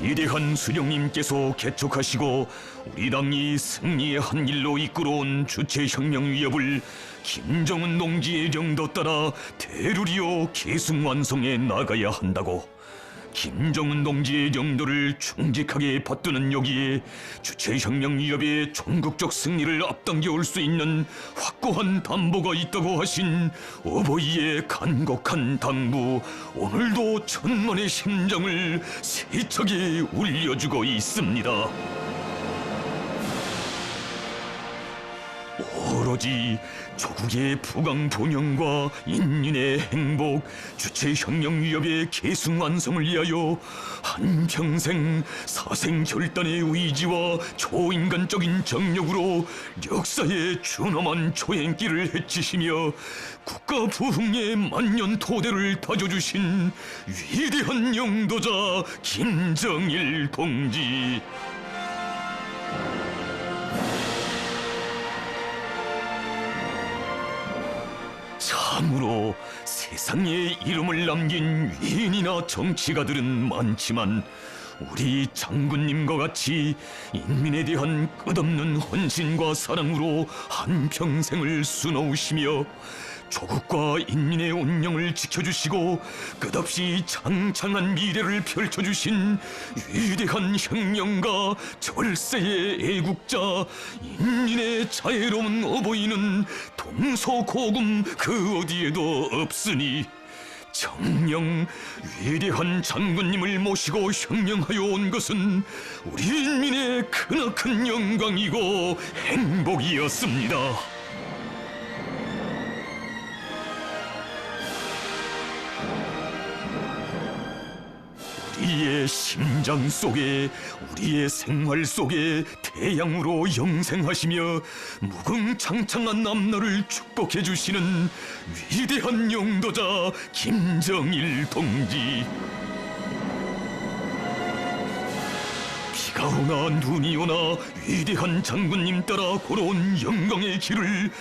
위대한 수령님께서 개척하시고 우리 당이 승리의 한 길로 이끌어온 주체혁명 위협을 김정은 동지의령도 따라 대루리오 계승완성해 나가야 한다고, 김정은 동지의 영도를 충직하게 받드는 여기에 주체혁명 위협의 전국적 승리를 앞당겨 올 수 있는 확고한 담보가 있다고 하신 어버이의 간곡한 당부, 오늘도 천만의 심장을 세차게 울려주고 있습니다. 오로지 조국의 부강 번영과 인민의 행복, 주체혁명 위협의 계승완성을 위하여 한평생 사생결단의 의지와 초인간적인 정력으로 역사의 준엄한 초행길을 헤치시며 국가 부흥의 만년 토대를 다져주신 위대한 영도자 김정일 동지, 참으로 세상에 이름을 남긴 위인이나 정치가들은 많지만 우리 장군님과 같이 인민에 대한 끝없는 헌신과 사랑으로 한평생을 수놓으시며 조국과 인민의 운명을 지켜주시고 끝없이 장창한 미래를 펼쳐주신 위대한 혁명가, 절세의 애국자, 인민의 자애로운 어버이는 동서고금 그 어디에도 없으니 정녕 위대한 장군님을 모시고 혁명하여 온 것은 우리 인민의 크나큰 영광이고 행복이었습니다. 우리의 심장 속에, 우리의 생활 속에 태양으로 영생하시며 무궁창창한 남나를 축복해 주시는 위대한 영도자 김정일 동지, 비가 오나 눈이 오나 위대한 장군님 따라 걸어온 영광의 길을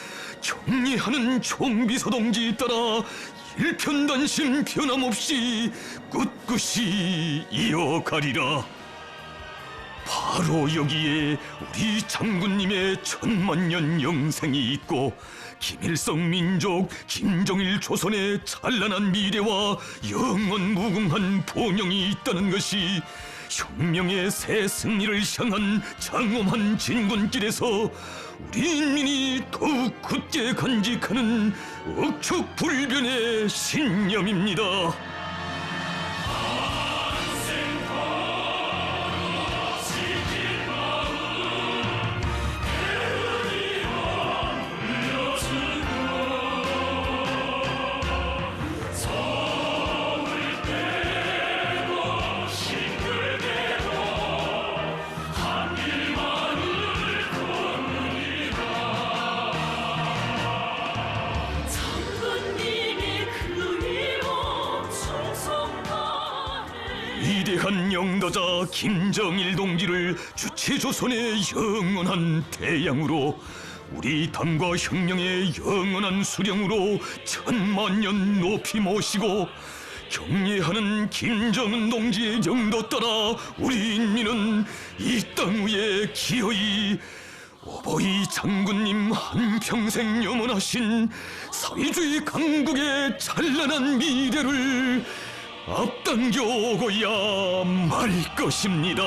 경리하는 총비서 동지 따라 일편단심 변함없이 꿋꿋이 이어가리라. 바로 여기에 우리 장군님의 천만년 영생이 있고 김일성 민족, 김정일 조선의 찬란한 미래와 영원 무궁한 번영이 있다는 것이 혁명의 새 승리를 향한 장엄한 진군길에서 우리 인민이 더욱 굳게 간직하는 억척불변의 신념입니다. 위대한 영도자 김정일 동지를 주체조선의 영원한 태양으로, 우리 당과 혁명의 영원한 수령으로 천만년 높이 모시고 경례하는 김정은 동지의 영도 따라 우리 인민은 이 땅 위에 기어이 어버이 장군님 한평생 영원하신 사회주의 강국의 찬란한 미래를 앞당겨 오고야 말 것입니다.